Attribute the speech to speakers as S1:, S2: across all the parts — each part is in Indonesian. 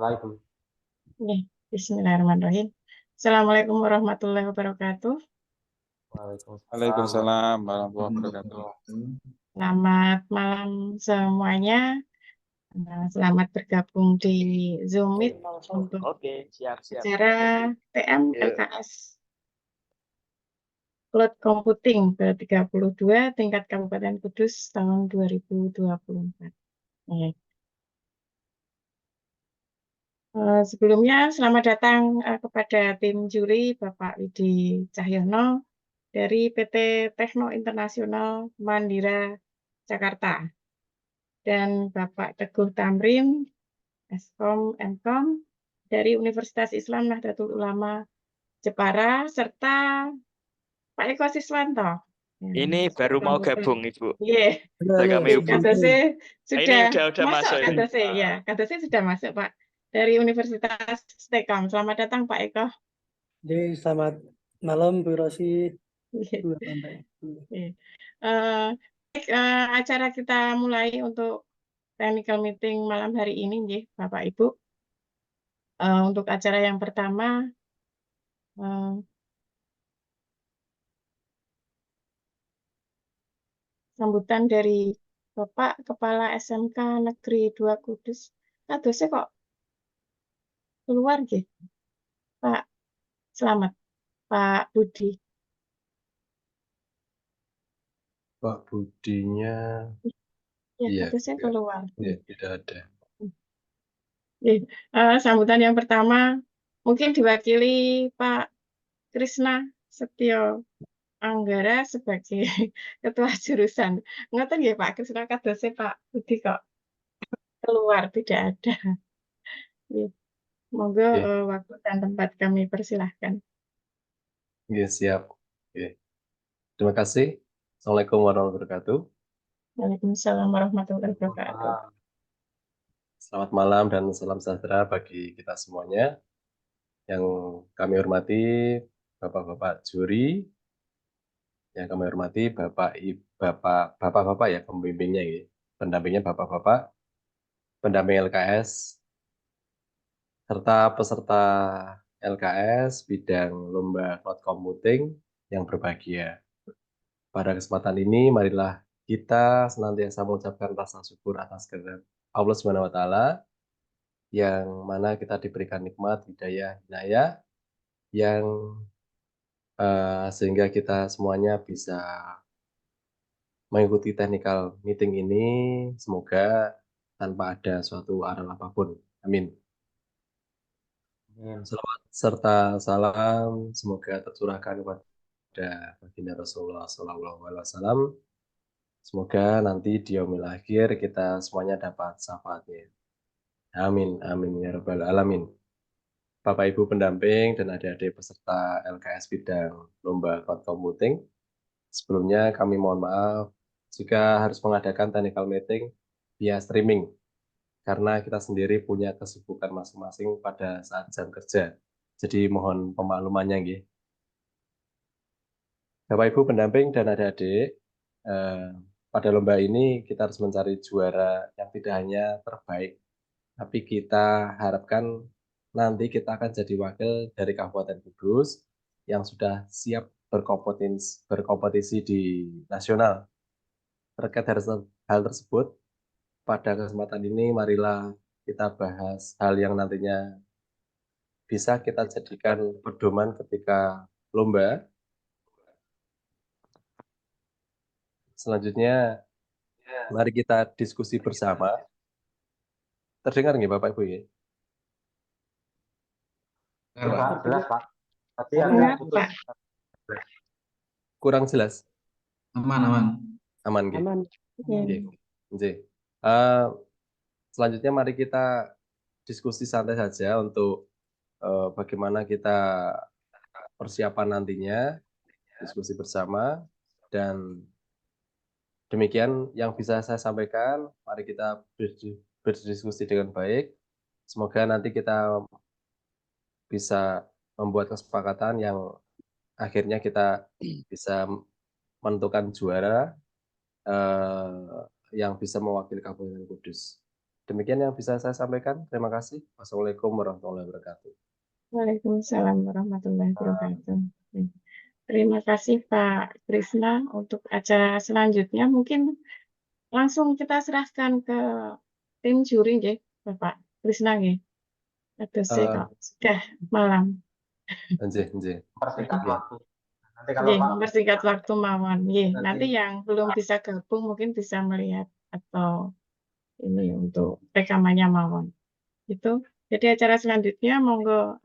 S1: Assalamualaikum.
S2: Oke, Bismillahirrahmanirrahim. Assalamualaikum warahmatullahi wabarakatuh.
S3: Waalaikumsalam warahmatullahi wabarakatuh.
S2: Selamat malam semuanya. Selamat bergabung di Zoom Meet untuk
S1: Oke, siap.
S2: acara TM
S1: Ya.
S2: LKS Cloud Computing ke-32 tingkat Kabupaten Kudus tahun 2024. Oke. Sebelumnya selamat datang kepada tim juri Bapak Widi Cahyono dari PT Tekno Internasional Mandira Jakarta dan Bapak Teguh Tamrin Eskom Enkom dari Universitas Islam Nahdlatul Ulama Jepara serta Pak Eko Siswanto.
S3: Ini baru mau gabung, Ibu.
S2: Iya.
S3: Saya kami hubung.
S2: Kadosnya
S3: Ini
S2: sudah
S3: udah masuk ini.
S2: Kadosnya ya. Kadosnya sudah masuk Pak dari Universitas Stekom. Selamat datang Pak Eko.
S4: Jadi selamat malam Bu Rosi.
S2: Acara kita mulai untuk technical meeting malam hari ini, nggih, Bapak Ibu. Untuk acara yang pertama, sambutan dari Bapak Kepala SMK Negeri 2 Kudus. Kadosnya kok keluar, nggih, Pak. Selamat, Pak Budi.
S1: Pak Budinya
S2: Ya,
S1: iya,
S2: kadosnya keluar.
S1: iya, tidak ada.
S2: Sambutan yang pertama mungkin diwakili Pak Krisna Setio Anggara sebagai ketua jurusan. Ngoten nggih Pak Krisna, kadosnya Pak Budi kok keluar, tidak ada. Monggo waktu dan tempat kami persilahkan.
S1: Iya, siap. Oke. Terima kasih. Assalamualaikum warahmatullahi wabarakatuh.
S2: Waalaikumsalam warahmatullahi wabarakatuh.
S1: Selamat malam dan salam sejahtera bagi kita semuanya. Yang kami hormati Bapak-bapak juri, yang kami hormati Bapak-bapak ya pembimbingnya ya. Pendampingnya Bapak-bapak, pendamping LKS, serta peserta LKS bidang lomba cloud computing yang berbahagia. Pada kesempatan ini, marilah kita senantiasa mengucapkan rasa syukur atas kehadirat Allah Subhanahu wa Ta'ala, yang mana kita diberikan nikmat, hidayah, inayah, yang sehingga kita semuanya bisa mengikuti technical meeting ini, semoga tanpa ada suatu aral apapun. Amin. Selamat serta salam semoga tercurahkan kepada baginda Rasulullah SAW. Semoga nanti di yaumil akhir kita semuanya dapat syafaatnya. Amin, amin ya rabbal alamin. Bapak Ibu pendamping dan adik-adik peserta LKS bidang lomba cloud computing, sebelumnya kami mohon maaf jika harus mengadakan technical meeting via streaming, karena kita sendiri punya kesibukan masing-masing pada saat jam kerja. Jadi mohon pemaklumannya, nggih. Bapak Ibu pendamping dan adik-adik, pada lomba ini kita harus mencari juara yang tidak hanya terbaik, tapi kita harapkan nanti kita akan jadi wakil dari Kabupaten Kudus yang sudah siap berkompetisi di nasional. Terkait hal tersebut, pada kesempatan ini marilah kita bahas hal yang nantinya bisa kita jadikan pedoman ketika lomba. Selanjutnya, mari kita diskusi bersama. Terdengar nggih Bapak Ibu ya?
S5: Jelas Pak. Tapi
S2: Dengar, Pak.
S1: Kurang jelas?
S5: Aman.
S1: Aman nggih.
S2: Aman.
S1: Nggih. Selanjutnya mari kita diskusi santai saja untuk bagaimana kita persiapan nantinya, diskusi bersama, dan demikian yang bisa saya sampaikan. Mari kita berdiskusi dengan baik. Semoga nanti kita bisa membuat kesepakatan yang akhirnya kita bisa menentukan juara yang bisa mewakili Kabupaten Kudus. demikian yang bisa saya sampaikan. Terima kasih. Wassalamualaikum warahmatullahi wabarakatuh.
S2: Waalaikumsalam warahmatullahi wabarakatuh. Terima kasih Pak Krisna. Untuk acara selanjutnya mungkin langsung kita serahkan ke tim juri nggih, Bapak Krisna nggih. Kados kok sudah malam.
S1: Nggih.
S5: Persingkat
S1: Oke.
S5: waktu. Nanti kalau
S2: Nggih,
S5: Pak
S2: mempersingkat waktu mawon. Nggih,
S5: nanti
S2: nanti yang belum bisa gabung mungkin bisa melihat atau ini untuk rekamannya mawon. Itu. Jadi acara selanjutnya monggo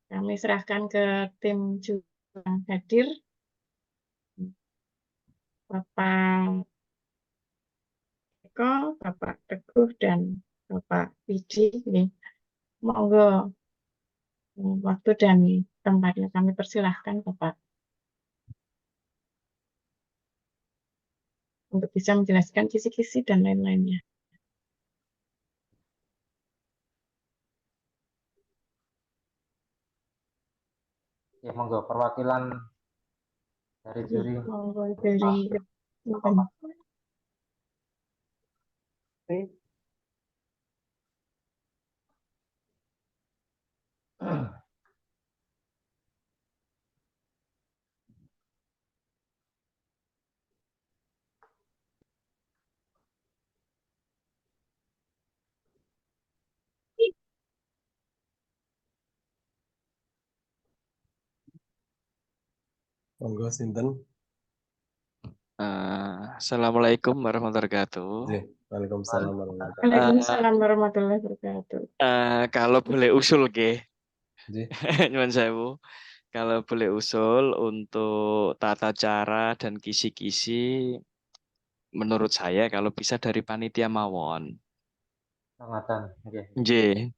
S2: kami serahkan ke tim juri yang hadir. Bapak Eko, Bapak Teguh, dan Bapak Widi. Nggih. Monggo waktu dan tempatnya kami persilahkan Bapak untuk bisa menjelaskan kisi-kisi dan lain-lainnya.
S5: ya monggo perwakilan dari juri.
S2: Monggo dari
S1: Monggo sinten?
S3: Assalamualaikum warahmatullahi wabarakatuh.
S1: Nggih. Waalaikumsalam warahmatullahi wabarakatuh.
S2: Waalaikumsalam warahmatullahi wabarakatuh.
S3: Kalau boleh usul nggih,
S1: Nggih.
S3: nyuwun sewu. Kalau boleh usul untuk tata cara dan kisi-kisi, menurut saya kalau bisa dari panitia mawon.
S5: Ramadan. Nggih.
S3: Nggih.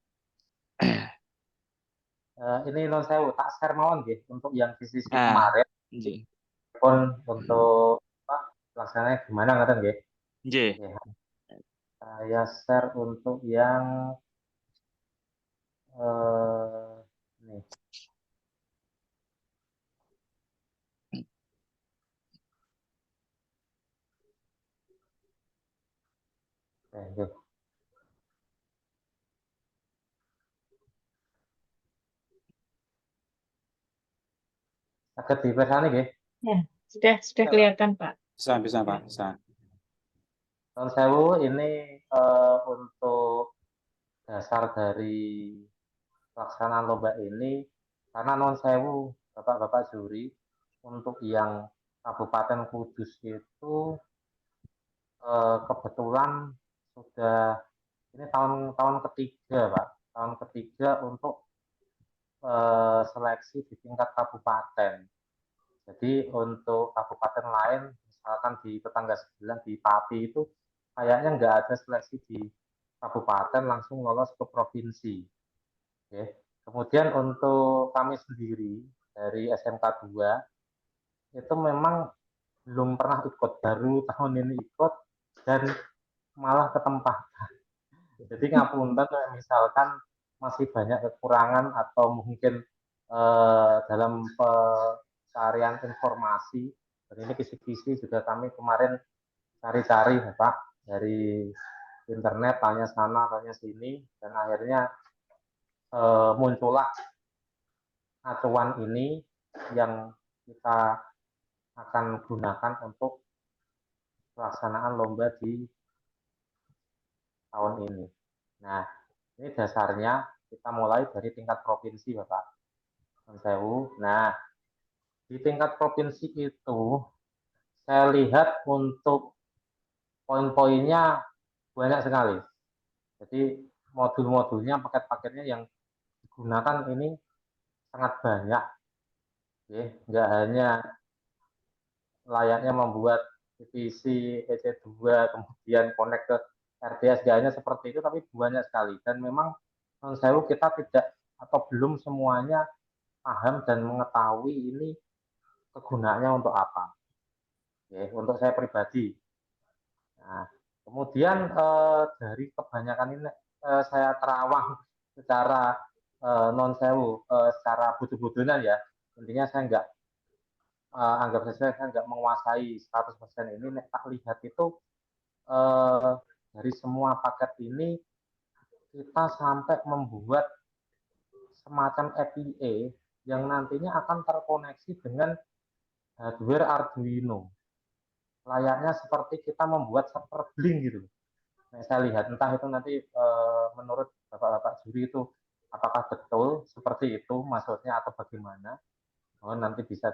S5: Ini non sewu tak share mawon nggih untuk yang sisi
S3: Ah,
S5: kemarin
S3: nggih.
S5: pun untuk pelaksananya gimana ngaten nggih.
S3: Nggih.
S5: Nggih. Saya share untuk yang ini. Nggih. Agak dipersani nggih.
S2: Ya, sudah kelihatan Pak.
S6: Bisa Pak, bisa.
S5: Non sewu ini untuk dasar dari pelaksanaan lomba ini karena non sewu Bapak-bapak juri untuk yang Kabupaten Kudus itu kebetulan sudah ini tahun ketiga Pak, tahun ketiga untuk seleksi di tingkat kabupaten. Jadi untuk kabupaten lain, misalkan di tetangga sebelah di Pati itu kayaknya nggak ada seleksi di kabupaten langsung lolos ke provinsi. Oke. Kemudian untuk kami sendiri dari SMK 2 itu memang belum pernah ikut, baru tahun ini ikut dan malah ketempatan. Jadi ngapunten misalkan masih banyak kekurangan atau mungkin dalam pencarian informasi. Dan ini kisi-kisi juga kami kemarin cari-cari Pak dari internet, tanya sana, tanya sini, dan akhirnya muncullah acuan ini yang kita akan gunakan untuk pelaksanaan lomba di tahun ini. Nah, ini dasarnya kita mulai dari tingkat provinsi, Bapak. Nah, di tingkat provinsi itu saya lihat untuk poin-poinnya banyak sekali. Jadi modul-modulnya, paket-paketnya yang digunakan ini sangat banyak. Nggak hanya layaknya membuat PVC, EC2, kemudian connect ke RDS, nggak hanya seperti itu, tapi banyak sekali. Dan memang non sewu kita tidak atau belum semuanya paham dan mengetahui ini kegunaannya untuk apa. Untuk saya pribadi. Nah, kemudian dari kebanyakan ini saya terawang secara non sewu, secara butuh-butuhnya ya. Intinya saya nggak anggap saya nggak menguasai 100% ini. Tak lihat itu dari semua paket ini kita sampai membuat semacam API yang nantinya akan terkoneksi dengan hardware Arduino. Layaknya seperti kita membuat server Blink gitu. Nah, saya lihat entah itu nanti menurut Bapak-bapak juri itu apakah betul seperti itu maksudnya atau bagaimana. Oh, nanti bisa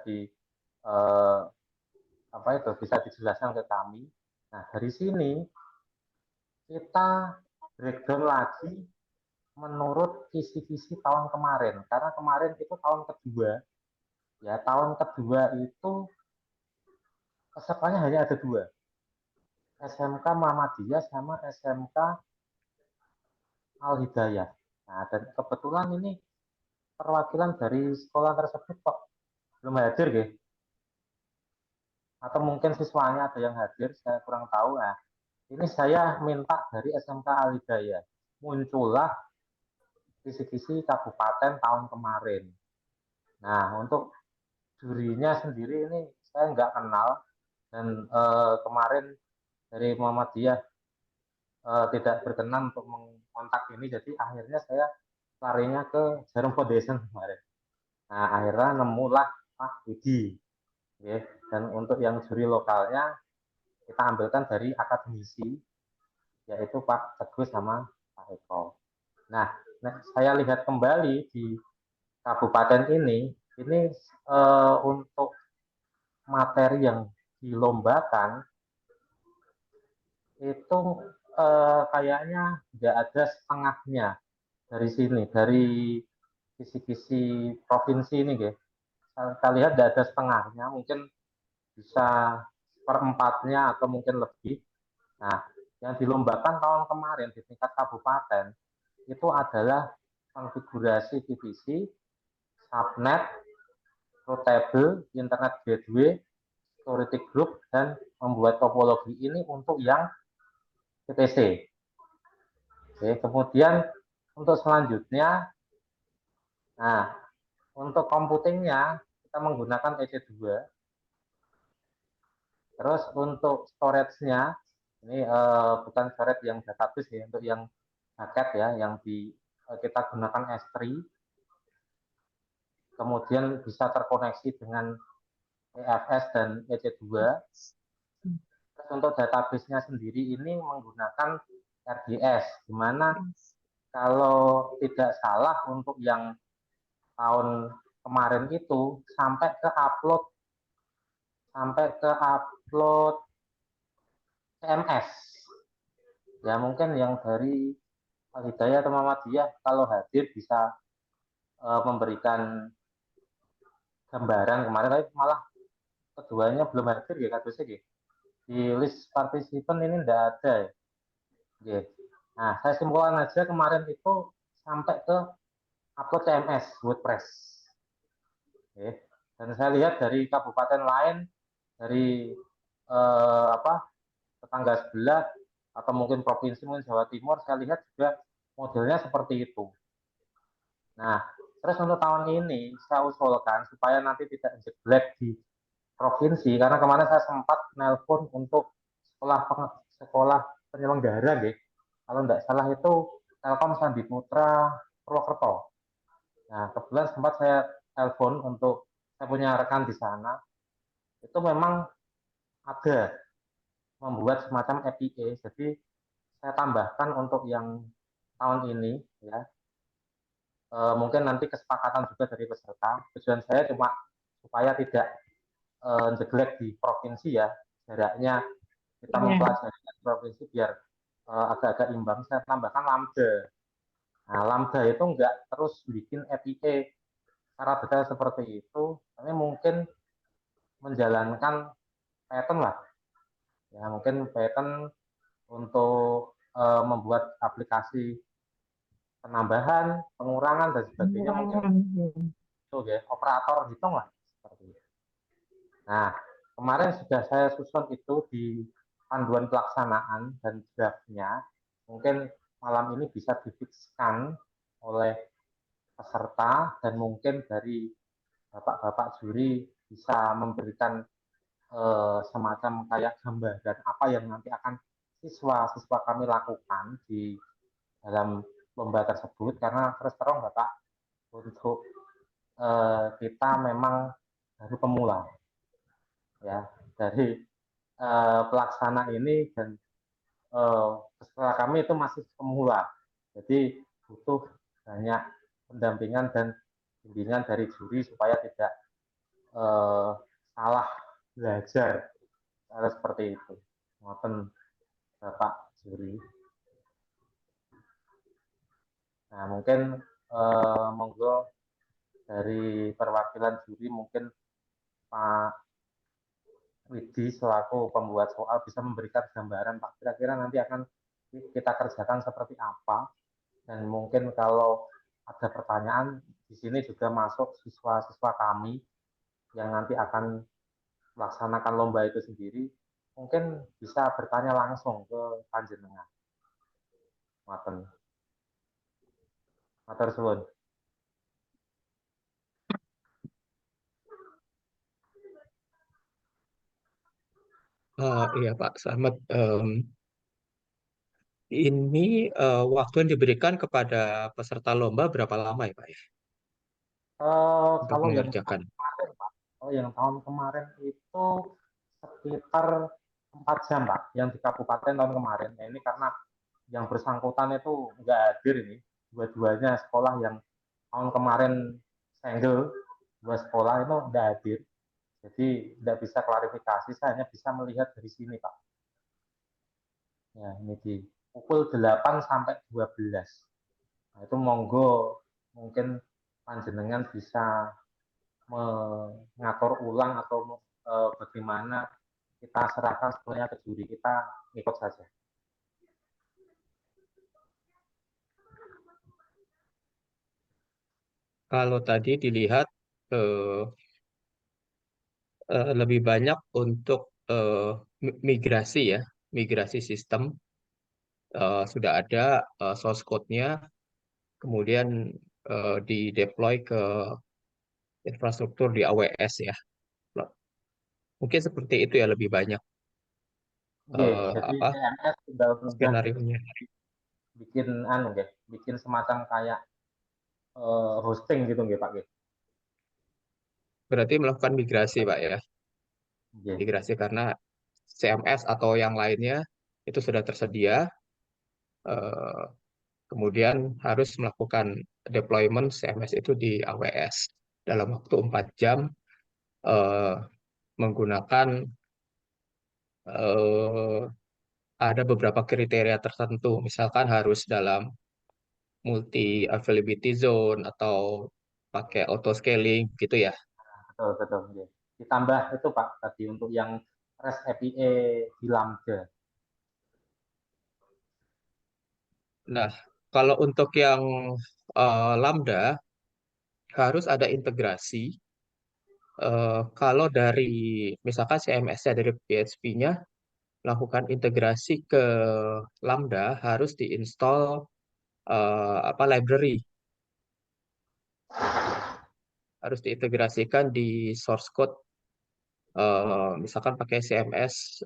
S5: bisa dijelaskan ke kami. Nah, dari sini kita breakdown lagi menurut visi-visi tahun kemarin. Karena kemarin itu tahun kedua. Ya, tahun kedua itu pesertanya hanya ada 2. SMK Muhammadiyah sama SMK Al-Hidayah. Nah, dan kebetulan ini perwakilan dari sekolah tersebut kok belum hadir, gitu. Atau mungkin siswanya ada yang hadir, saya kurang tahu. Nah, ini saya minta dari SMK Al-Hidayah. Muncullah kisi-kisi kabupaten tahun kemarin. Nah, untuk jurinya sendiri ini saya nggak kenal. Dan kemarin dari Muhammadiyah tidak berkenan untuk mengontak ini, jadi akhirnya saya larinya ke Jarum Foundation kemarin. Nah, akhirnya nemulah Pak Budi. Okay. Dan untuk yang juri lokalnya kita ambilkan dari akademisi, yaitu Pak Teguh sama Pak Eko. Nah, saya lihat kembali di kabupaten ini untuk materi yang dilombakan itu kayaknya nggak ada setengahnya dari sini, dari kisi-kisi provinsi ini, guys. Kita lihat nggak ada setengahnya, mungkin bisa 1/4-nya atau mungkin lebih. Nah, yang dilombakan tahun kemarin di tingkat kabupaten itu adalah konfigurasi divisi, subnet, root table, internet gateway, security group, dan membuat topologi ini untuk yang PTC. Oke, kemudian untuk selanjutnya, nah untuk computingnya kita menggunakan EC2. Terus untuk storage-nya ini bukan storage yang database ya, untuk yang paket ya, yang kita gunakan S3. Kemudian bisa terkoneksi dengan EFS dan EC2. Terus untuk database-nya sendiri ini menggunakan RDS, di mana kalau tidak salah untuk yang tahun kemarin itu sampai ke upload CMS. Ya mungkin yang dari Al-Hidayah atau Muhammadiyah kalau hadir bisa memberikan gambaran kemarin, tapi malah keduanya belum hadir ya kadusnya ya. Di list partisipan ini tidak ada ya. Ya. Nah, saya simpulkan aja kemarin itu sampai ke upload CMS WordPress. Oke. Dan saya lihat dari kabupaten lain, dari tetangga sebelah atau mungkin provinsi mungkin Jawa Timur, saya lihat juga modelnya seperti itu. Nah, terus untuk tahun ini saya usulkan supaya nanti tidak jeblek di provinsi, karena kemarin saya sempat nelpon untuk sekolah penyelenggara, gitu. Kalau tidak salah itu Telkom Sandi Putra Purwokerto. Nah, kebetulan sempat saya telepon untuk saya punya rekan di sana, itu memang ada membuat semacam API. Jadi saya tambahkan untuk yang tahun ini ya. Mungkin nanti kesepakatan juga dari peserta. Tujuan saya cuma supaya tidak jeglek di provinsi ya, jaraknya kita mempelajari di provinsi biar agak-agak imbang. Saya tambahkan Lambda. Nah, Lambda itu enggak terus bikin API secara detail seperti itu, tapi mungkin menjalankan Python lah. Ya, mungkin Python untuk membuat aplikasi penambahan, pengurangan, dan sebagainya, mungkin itu ya, operator hitung lah. Seperti itu. Nah, kemarin sudah saya susun itu di panduan pelaksanaan dan draftnya. Mungkin malam ini bisa difikskan oleh peserta dan mungkin dari bapak-bapak juri bisa memberikan semacam kayak gambaran apa yang nanti akan siswa-siswa kami lakukan di dalam lomba tersebut, karena terus terang Bapak, untuk kita memang baru pemula ya dari pelaksana ini, dan peserta kami itu masih pemula, jadi butuh banyak pendampingan dan bimbingan dari juri supaya tidak salah belajar seperti itu. Ngoten Bapak juri. Nah, mungkin monggo dari perwakilan juri, mungkin Pak Widi selaku pembuat soal bisa memberikan gambaran, Pak, kira-kira nanti akan kita kerjakan seperti apa, dan mungkin kalau ada pertanyaan di sini juga masuk siswa-siswa kami yang nanti akan melaksanakan lomba itu sendiri, mungkin bisa bertanya langsung ke panjenengan. Matur suwun.
S6: Iya Pak Slamet, ini waktu yang diberikan kepada peserta lomba berapa lama ya Pak ya untuk
S5: Kalau yang
S6: mengerjakan?
S5: kemarin, Pak, yang tahun kemarin itu sekitar 4 jam, Pak, yang di kabupaten tahun kemarin. Nah, ini karena yang bersangkutan itu nggak hadir ini, dua-duanya sekolah yang tahun kemarin single, dua sekolah itu nggak hadir, jadi tidak bisa klarifikasi, saya hanya bisa melihat dari sini, Pak. Ya, ini di pukul 8 sampai 12. Nah, itu monggo mungkin panjenengan bisa mengatur ulang atau bagaimana, kita serahkan sebenarnya ke juri, kita ikut saja.
S6: Kalau tadi dilihat lebih banyak untuk migrasi ya, migrasi sistem, sudah ada source code-nya, kemudian di deploy ke infrastruktur di AWS ya. Mungkin seperti itu ya, lebih banyak
S5: Jadi CMS tinggal mudah
S6: skenario-nya.
S5: bikin bikin semacam kayak hosting gitu nggih, Pak.
S6: Berarti melakukan migrasi Pak ya, migrasi karena CMS atau yang lainnya itu sudah tersedia, eh, kemudian harus melakukan deployment CMS itu di AWS dalam waktu 4 jam, eh, menggunakan eh, ada beberapa kriteria tertentu, misalkan harus dalam multi availability zone atau pakai auto scaling gitu ya.
S5: Betul, betul. Ditambah itu, Pak, tadi untuk yang REST API di Lambda.
S6: Nah, kalau untuk yang Lambda harus ada integrasi. Kalau dari misalkan CMS-nya dari PHP-nya melakukan integrasi ke Lambda, harus diinstal library, harus diintegrasikan di source code, misalkan pakai CMS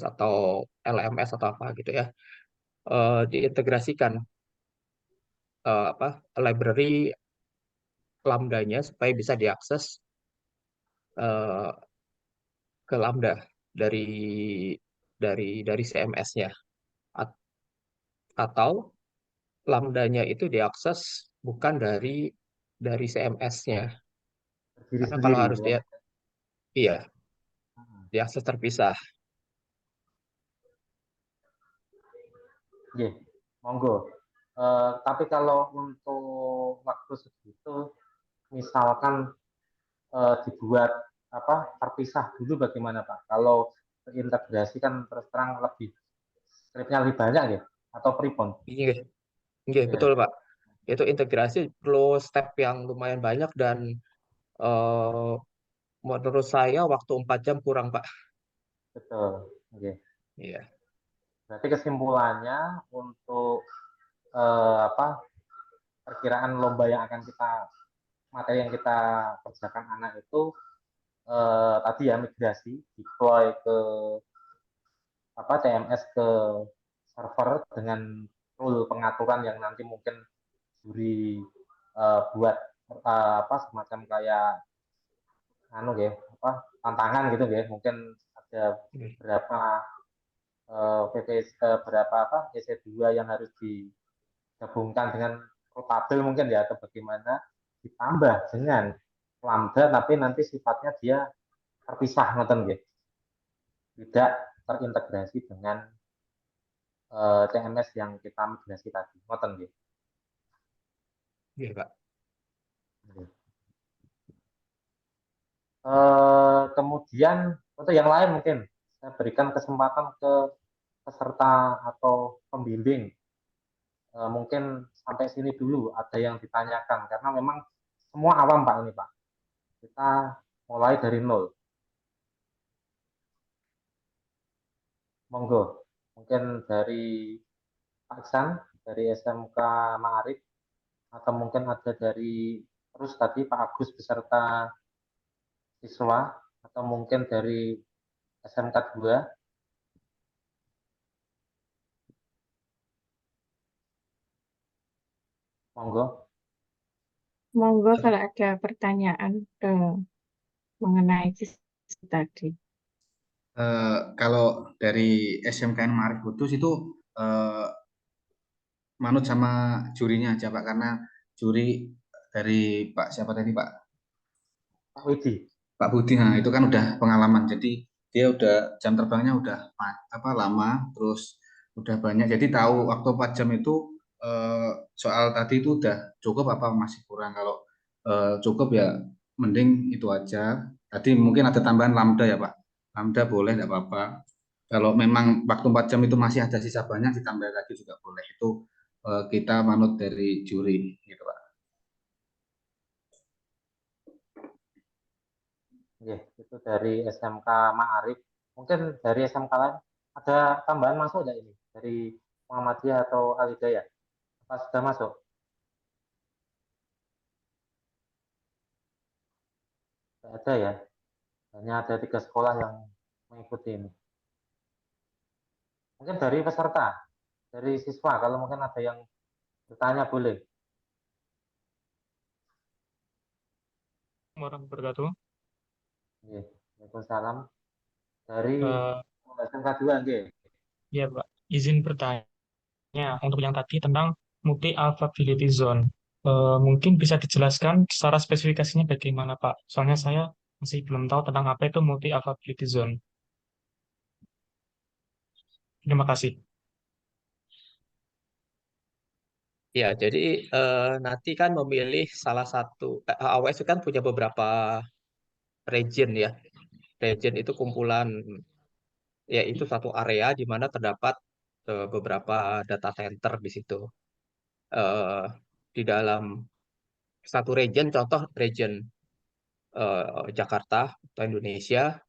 S6: atau LMS atau apa gitu ya, diintegrasikan library Lambda-nya supaya bisa diakses eh, ke Lambda dari CMS-nya. Atau Lambda-nya itu diakses bukan dari CMS-nya.
S5: Berdiri
S6: Karena kalau
S5: sendiri.
S6: harus
S5: Ya.
S6: iya, diakses terpisah.
S5: Monggo. Tapi kalau untuk waktu segitu, misalkan dibuat terpisah dulu, bagaimana, Pak? Kalau terintegrasi kan terus terang script-nya lebih banyak ya, atau pripun?
S6: Iya, iya betul Pak. Itu integrasi perlu step yang lumayan banyak dan eh, menurut saya waktu 4 jam kurang Pak.
S5: Betul. Oke.
S6: Iya.
S5: Berarti kesimpulannya untuk perkiraan lomba yang akan materi yang kita kerjakan anak itu tadi ya, migrasi, deploy ke CMS ke server dengan rule pengaturan yang nanti mungkin juri buat semacam kayak tantangan gitu ya, mungkin ada berapa berapa EC2 yang harus digabungkan dengan rotabel mungkin ya, atau bagaimana, ditambah dengan lambda tapi nanti sifatnya dia terpisah ngoten nggih, tidak terintegrasi dengan CMS yang kita migrasi tadi ngoten nggih.
S6: Iya, Pak.
S5: Kemudian untuk yang lain mungkin saya berikan kesempatan ke peserta atau pembimbing. Mungkin sampai sini dulu ada yang ditanyakan, karena memang semua awam Pak ini Pak. Kita mulai dari nol. Monggo, mungkin dari Pak Iksan, dari SMK Ma'arif, atau mungkin ada dari terus tadi Pak Agus beserta siswa, atau mungkin dari SMK 2. Monggo.
S2: Monggo kalau ada pertanyaan mengenai kisah tadi.
S7: Kalau dari SMKN Ma'arif Kudus itu manut sama jurinya aja Pak, karena juri dari Pak siapa tadi Pak?
S5: Pak Widi.
S7: Pak Budi, nah itu kan udah pengalaman, jadi dia udah jam terbangnya udah lama, terus udah banyak, jadi tahu waktu 4 jam itu soal tadi itu udah cukup apa masih kurang. Kalau cukup ya mending itu aja. Tadi mungkin ada tambahan lambda ya Pak, lambda boleh tidak apa-apa. Kalau memang waktu 4 jam itu masih ada sisa banyak, ditambah lagi juga boleh. Itu kita manut dari juri gitu Pak.
S5: Itu dari SMK Ma'arif. Mungkin dari SMK lain ada tambahan masuk nggak ini dari Muhammadiyah atau Al-Hidayah? Apa sudah masuk? Tidak ada ya. Hanya ada 3 sekolah yang mengikuti ini. Mungkin dari peserta, dari siswa, kalau mungkin ada yang bertanya boleh.
S8: Warahmatullahi wabarakatuh.
S5: Waalaikumsalam. Dari SMK 2 nggih.
S8: Ya, Pak. Izin bertanya untuk yang tadi tentang multi alpha-ability zone. Mungkin bisa dijelaskan secara spesifikasinya bagaimana, Pak? Soalnya saya masih belum tahu tentang apa itu multi alpha-ability zone. Terima kasih.
S6: Ya, jadi nanti kan memilih salah satu, AWS itu kan punya beberapa region ya. Region itu kumpulan, ya itu satu area di mana terdapat beberapa data center di situ. Eh, di dalam satu region, contoh region Jakarta atau Indonesia,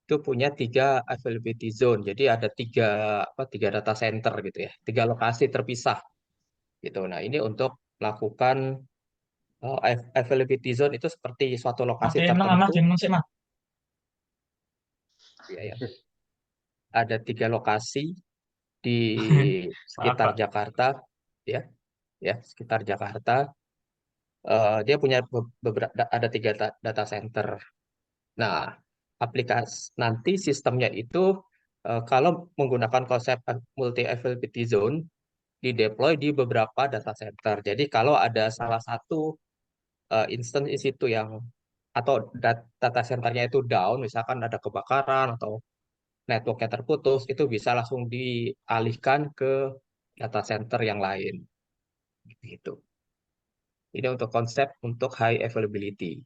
S6: itu punya 3 availability zone. Jadi ada tiga data center gitu ya, 3 lokasi terpisah gitu. Nah, ini untuk melakukan availability zone itu seperti suatu lokasi tertentu. Ya, ya. Ada 3 lokasi di sekitar Jakarta, ya, sekitar Jakarta. Dia punya ada 3 data center. Nah, aplikasi nanti sistemnya itu kalau menggunakan konsep multi availability zone dideploy di beberapa data center. Jadi kalau ada salah satu instance di situ yang atau data centernya itu down, misalkan ada kebakaran atau networknya terputus, itu bisa langsung dialihkan ke data center yang lain. Gitu. Ini untuk konsep untuk high availability.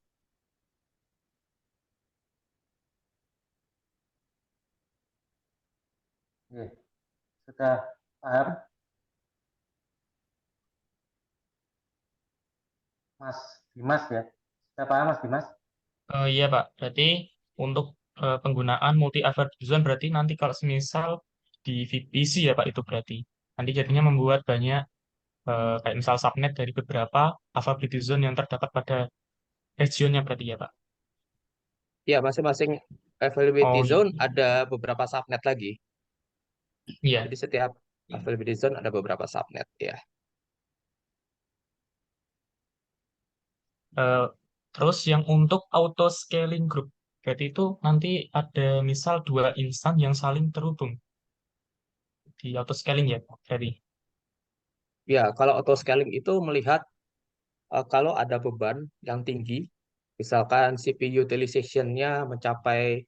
S5: Sudah paham? Mas Dimas ya? Sudah paham Mas Dimas?
S8: Iya, Pak. Berarti untuk penggunaan multi availability zone berarti nanti kalau semisal di VPC ya Pak, itu berarti nanti jadinya membuat banyak kayak misal subnet dari beberapa availability zone yang terdapat pada regionnya berarti ya Pak.
S6: Ya, masing-masing availability
S8: Oh iya.
S6: zone ada beberapa subnet lagi.
S8: Iya.
S6: Jadi setiap availability zone ada beberapa subnet ya.
S8: Terus yang untuk auto scaling group, berarti itu nanti ada misal 2 insan yang saling terhubung di auto scaling ya, jadi
S6: Ya, kalau auto scaling itu melihat kalau ada beban yang tinggi, misalkan CPU utilization-nya mencapai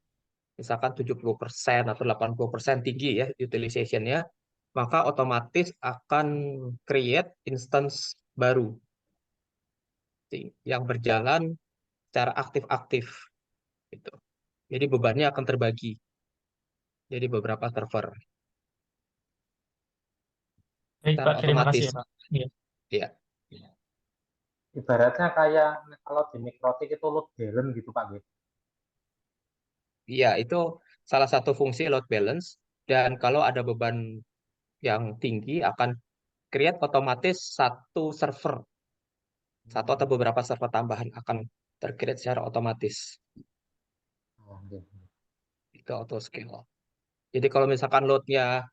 S6: misalkan 70% atau 80% tinggi ya utilization-nya, maka otomatis akan create instance baru yang berjalan secara aktif-aktif gitu. Jadi bebannya akan terbagi jadi beberapa server
S8: baik
S6: secara
S8: Pak, terima kasih
S6: otomatis.
S8: ya Pak. Iya.
S6: Ya,
S5: Ibaratnya kayak kalau di Mikrotik itu load balance gitu Pak gitu.
S6: iya itu salah satu fungsi load balance dan kalau ada beban yang tinggi akan create otomatis satu atau beberapa server tambahan akan tercreate secara otomatis.
S5: Oh, iya.
S6: Itu auto scale. Jadi kalau misalkan loadnya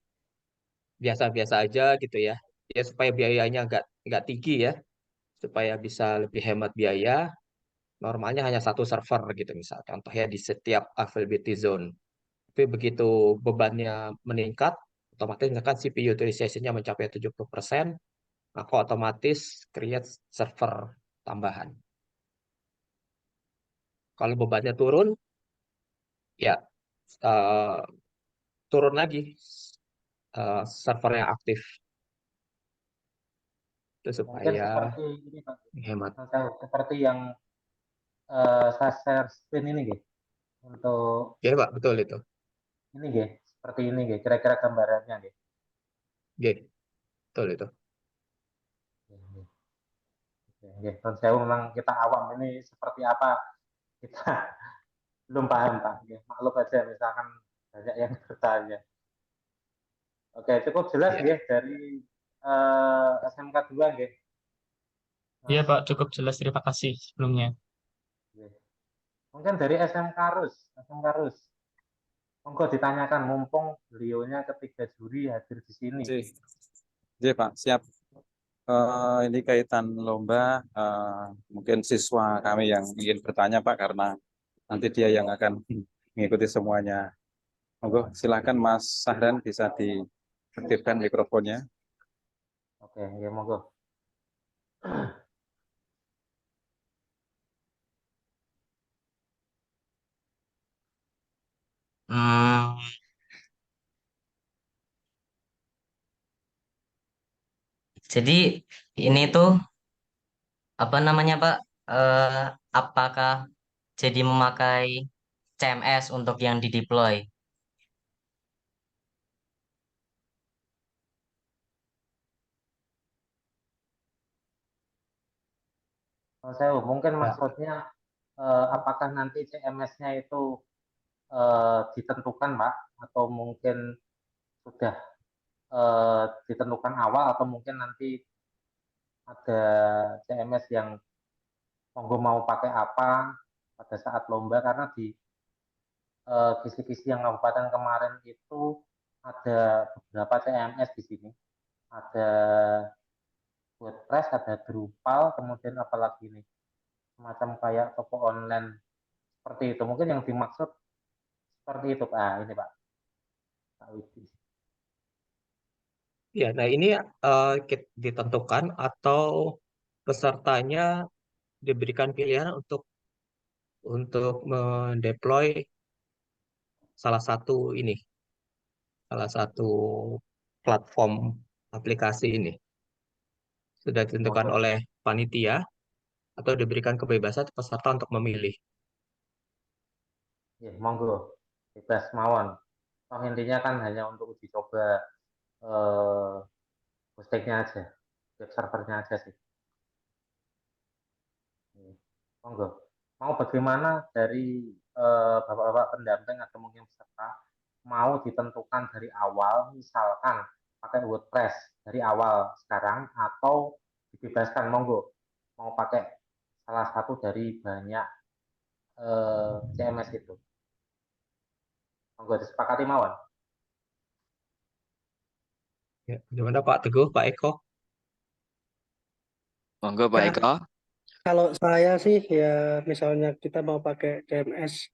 S6: biasa-biasa aja gitu ya, ya supaya biayanya nggak tinggi ya, supaya bisa lebih hemat biaya, normalnya hanya satu server gitu misal. Contohnya di setiap availability zone. Tapi begitu bebannya meningkat, otomatis misalkan CPU utilization-nya mencapai 70%, maka otomatis create server tambahan. Kalau bebannya turun, ya eh, turun lagi server yang aktif. Itu
S5: Mungkin
S6: supaya
S5: seperti ini Pak.
S6: hemat.
S5: Seperti yang saya share screen ini gitu. Untuk
S6: Ya Pak, betul itu.
S5: ini gitu. Seperti ini gitu. Kira-kira gambarannya gitu.
S6: Ya, betul itu.
S5: Dan saya memang kita awam ini seperti apa kita belum paham Pak. Maklum aja misalkan banyak yang bertanya. Oke, cukup jelas
S6: Ya.
S5: ya dari SMK 2 ya.
S8: Iya Pak, cukup jelas, terima kasih sebelumnya.
S5: Mungkin dari SMK Rus. Monggo ditanyakan mumpung beliaunya ketiga juri hadir di sini.
S9: Iya Pak, siap. Ini kaitan lomba, mungkin siswa kami yang ingin bertanya Pak, karena nanti dia yang akan mengikuti semuanya. Monggo, silakan Mas Sahran bisa diaktifkan mikrofonnya.
S5: Oke, ya monggo.
S10: Jadi ini tuh apa namanya Pak? Eh, apakah jadi memakai CMS untuk yang di deploy?
S5: Saya mungkin
S6: Ya.
S5: maksudnya apakah nanti CMS-nya itu ditentukan Pak atau mungkin sudah ditentukan awal atau mungkin nanti ada CMS yang monggo mau pakai apa pada saat lomba karena di kisi-kisi yang kabupaten kemarin itu ada beberapa CMS di sini. Ada WordPress, ada Drupal, kemudian apalagi ini semacam kayak toko online seperti itu. Mungkin yang dimaksud seperti itu Pak. Ini Pak. Pak Widi.
S6: Ya, nah ini ditentukan atau pesertanya diberikan pilihan untuk mendeploy salah satu platform aplikasi ini. Sudah ditentukan
S5: Monggo.
S6: oleh panitia atau diberikan kebebasan peserta untuk memilih.
S5: Ya, monggo. Bebas mawon. Toh intinya kan hanya untuk uji coba eh, hostingnya aja, web servernya aja sih. Monggo. Mau bagaimana dari bapak-bapak pendamping atau mungkin peserta mau ditentukan dari awal, misalkan pakai WordPress dari awal sekarang atau dibebaskan, monggo. Mau pakai salah satu dari banyak CMS itu. Monggo disepakati mawon.
S6: Ya, gimana Pak Teguh, Pak Eko?
S3: Monggo Pak
S4: Ya,
S3: Eko.
S4: kalau saya sih ya misalnya kita mau pakai CMS,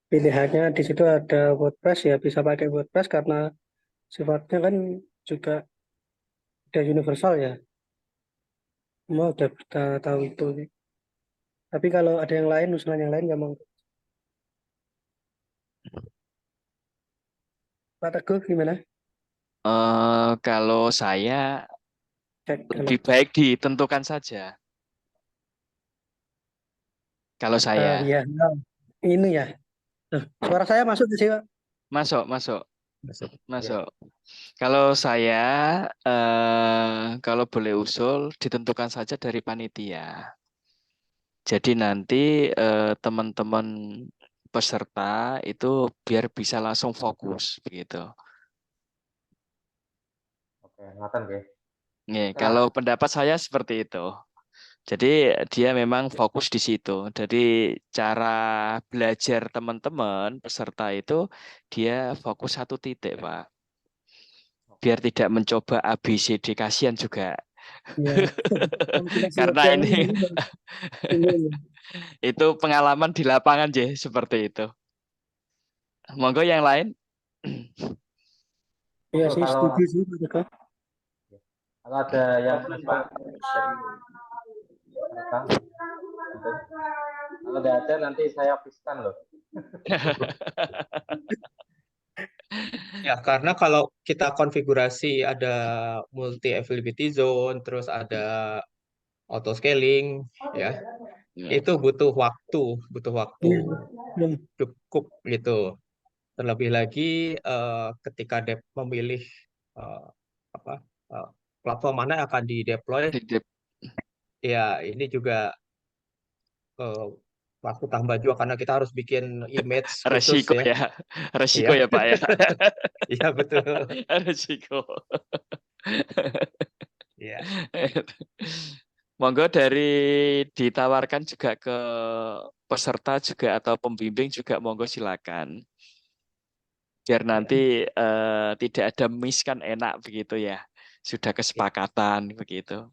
S4: pilihannya di situ ada WordPress ya bisa pakai WordPress karena sifatnya kan juga udah universal ya. Semua udah kita tahu itu. Tapi kalau ada yang lain, usulan yang lain nggak mau. Pak Teguh gimana?
S3: Kalau saya
S4: Cek kalau
S3: lebih baik ditentukan saja. Kalau saya
S4: ya nah, ini ya. Loh, suara saya masuk di sini, Pak?
S3: masuk, masuk,
S6: Masuk. Ya.
S3: masuk. Kalau saya kalau boleh usul ditentukan saja dari panitia. Jadi nanti teman-teman peserta itu biar bisa langsung fokus begitu.
S5: Oke, ngoten nggih.
S3: Nih,
S5: Oke lah.
S3: kalau pendapat saya seperti itu. Jadi dia memang fokus di situ. Jadi cara belajar teman-teman peserta itu dia fokus satu titik, Pak. Biar tidak mencoba ABCD, kasihan juga.
S4: Ya. Kalau kita
S3: Karena
S4: siap-siap
S3: ini
S4: ini.
S3: itu pengalaman di lapangan, seperti itu. Monggo yang lain.
S4: Iya
S5: Oke,
S4: sih,
S5: kalau
S4: setuju sih Pak Joko.
S5: ada yang siswa dari peserta, mungkin. Kalau nggak ada nanti saya piskan loh.
S6: Ya, karena kalau kita konfigurasi ada multi availability zone, terus ada auto scaling, ya, itu butuh waktu
S4: Iya, belum.
S6: cukup gitu. Terlebih lagi ketika memilih eh, apa platform mana yang akan di deploy, ya ini juga waktu tambah juga karena kita harus bikin image khusus
S3: Resiko
S6: ya.
S3: ya. Resiko
S6: Iya.
S3: ya, Pak ya.
S6: Iya betul.
S3: Resiko.
S6: Iya.
S3: Monggo dari ditawarkan juga ke peserta juga atau pembimbing juga monggo silakan. Biar nanti tidak ada miss kan enak begitu ya. Sudah kesepakatan begitu.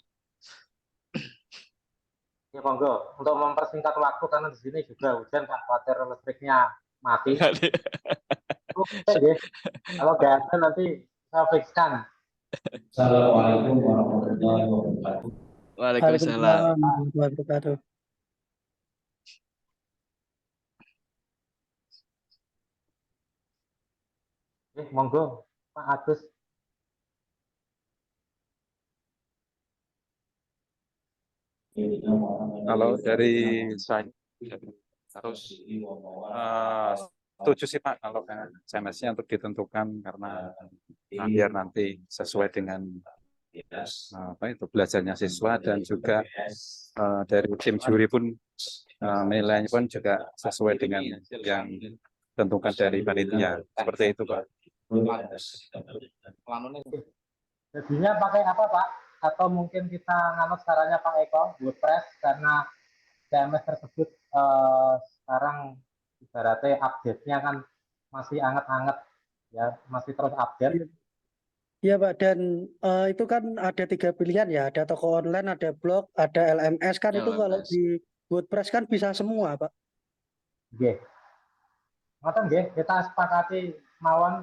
S5: Ya monggo, untuk mempersingkat waktu karena di sini juga hujan Pak, khawatir listriknya mati. Oke, deh. Kalau nggak ada nanti saya fixkan.
S1: Assalamualaikum warahmatullahi wabarakatuh.
S3: Waalaikumsalam.
S4: Waalaikumsalam warahmatullahi wabarakatuh.
S5: Monggo Pak Agus.
S9: Kalau dari saya harus setuju sih Pak kalau CMS-nya untuk ditentukan karena biar nanti sesuai dengan apa itu belajarnya siswa dan juga dari tim juri pun nilainya pun juga sesuai dengan yang ditentukan dari panitia seperti itu Pak.
S5: Jadinya pakai apa Pak? Atau mungkin kita nganut caranya Pak Eko, WordPress karena CMS tersebut sekarang ibaratnya update-nya kan masih anget-anget ya, masih terus update.
S4: Iya Pak, dan itu kan ada 3 pilihan ya, ada toko online, ada blog, ada LMS kan itu kalau di WordPress kan bisa semua Pak.
S5: Oke. Ngoten nggih, kita sepakati mawon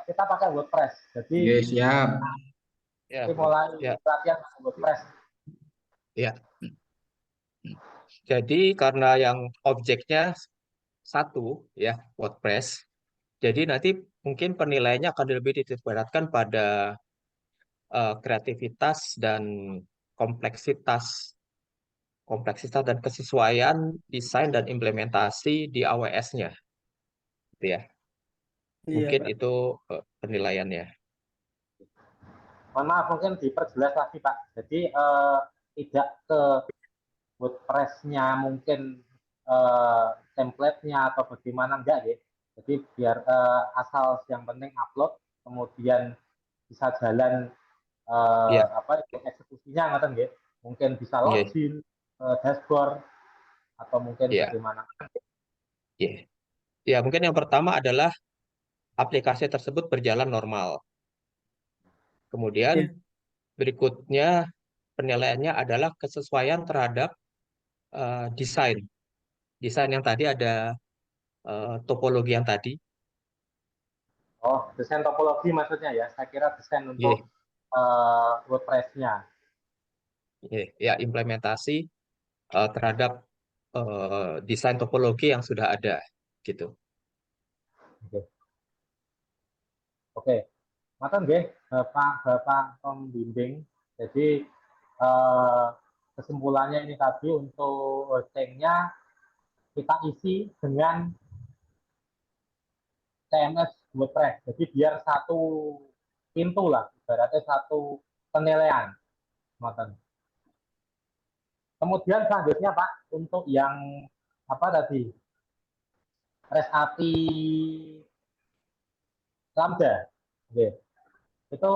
S5: kita pakai WordPress. Jadi
S7: siap.
S5: Ya, mulai latihan WordPress.
S6: Ya. Jadi karena yang objeknya satu ya WordPress, jadi nanti mungkin penilaiannya akan lebih dititikberatkan pada kreativitas dan kompleksitas dan kesesuaian desain dan implementasi di AWS-nya, gitu ya. Mungkin itu penilaiannya.
S5: Mohon maaf, mungkin diperjelas lagi Pak. Jadi tidak ke WordPress-nya mungkin template-nya atau bagaimana enggak ya. Jadi biar asal yang penting upload, kemudian bisa jalan eksekusinya ngoten nggih. Mungkin bisa login dashboard atau mungkin bagaimana.
S6: Ya, mungkin yang pertama adalah aplikasi tersebut berjalan normal. Kemudian
S4: Ya.
S6: berikutnya penilaiannya adalah kesesuaian terhadap desain. Desain yang tadi ada topologi yang tadi.
S5: Oh, desain topologi maksudnya ya. Saya kira desain
S6: Iya,
S5: untuk WordPress-nya.
S6: iya, ya implementasi terhadap desain topologi yang sudah ada gitu.
S5: Oke. Oke. Maka nggih, Bapak pembimbing. Jadi kesimpulannya ini tadi untuk hostingnya kita isi dengan CMS WordPress. Jadi biar satu pintu lah, ibaratnya satu penilaian. Kemudian selanjutnya Pak, untuk yang apa tadi, REST API Lambda. Oke. Itu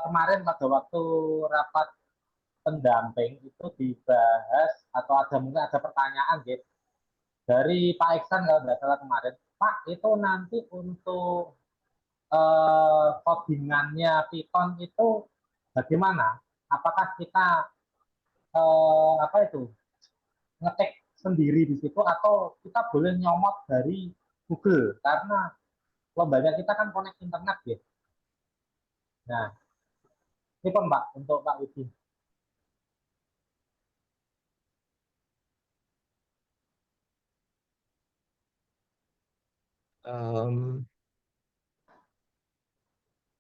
S5: kemarin pada waktu rapat pendamping itu dibahas atau ada mungkin ada pertanyaan gitu dari Pak Iksan kalau tidak salah kemarin. Pak, itu nanti untuk codingannya Python itu bagaimana? Apakah kita apa itu ngetik sendiri di situ atau kita boleh nyomot dari Google karena lombanya kita kan connect internet ya. Nah, ini kan Pak untuk Pak Widi.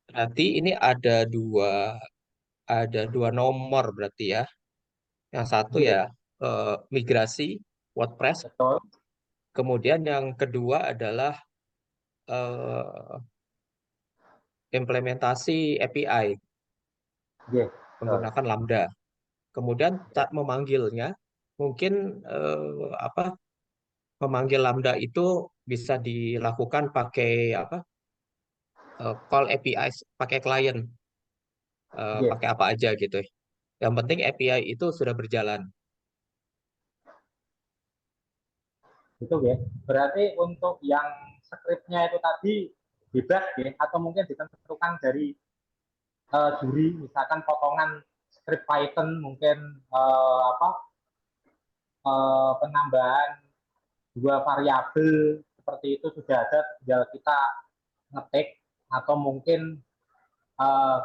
S6: Berarti ini ada dua nomor berarti ya. Yang satu
S5: Iya,
S6: ya migrasi WordPress.
S5: betul.
S6: Kemudian yang kedua adalah eh, implementasi API
S5: Iya, betul.
S6: menggunakan Lambda. Kemudian
S5: Iya,
S6: saat memanggilnya, mungkin memanggil Lambda itu bisa dilakukan pakai call API, pakai klien,
S5: iya.
S6: pakai apa aja gitu. Yang penting API itu sudah berjalan.
S5: Itu ya. Berarti untuk yang skripnya itu tadi bebas ya atau mungkin ditentukan dari juri misalkan potongan skrip Python mungkin apa penambahan dua variabel seperti itu sudah ada tinggal kita ngetik atau mungkin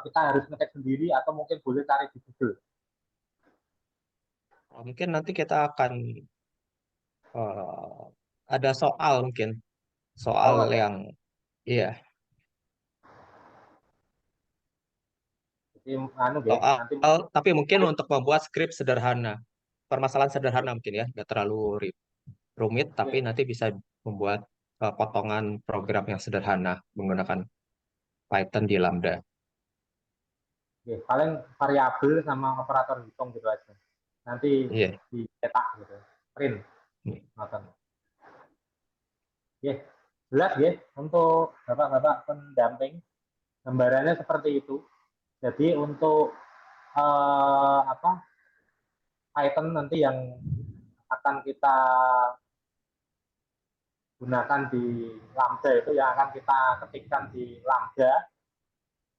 S5: kita harus ngetik sendiri atau mungkin boleh cari di Google.
S6: Mungkin nanti kita akan ada soal mungkin soal
S5: Oh, ada.
S6: yang iya
S5: Jadi anu ya,
S6: soal
S5: nanti
S6: tapi mungkin untuk membuat skrip sederhana permasalahan sederhana mungkin ya nggak terlalu rumit tapi
S5: ya,
S6: nanti bisa membuat potongan program yang sederhana menggunakan Python di Lambda.
S5: ya, paling variabel sama operator hitung gitu aja. Nanti
S6: Iya.
S5: dicetak gitu, print.
S6: Hmm.
S5: Nonton. Ya, jelas ya untuk bapak-bapak pendamping gambarannya seperti itu. Jadi untuk apa Python nanti yang akan kita gunakan di Lambda itu yang akan kita ketikkan di Lambda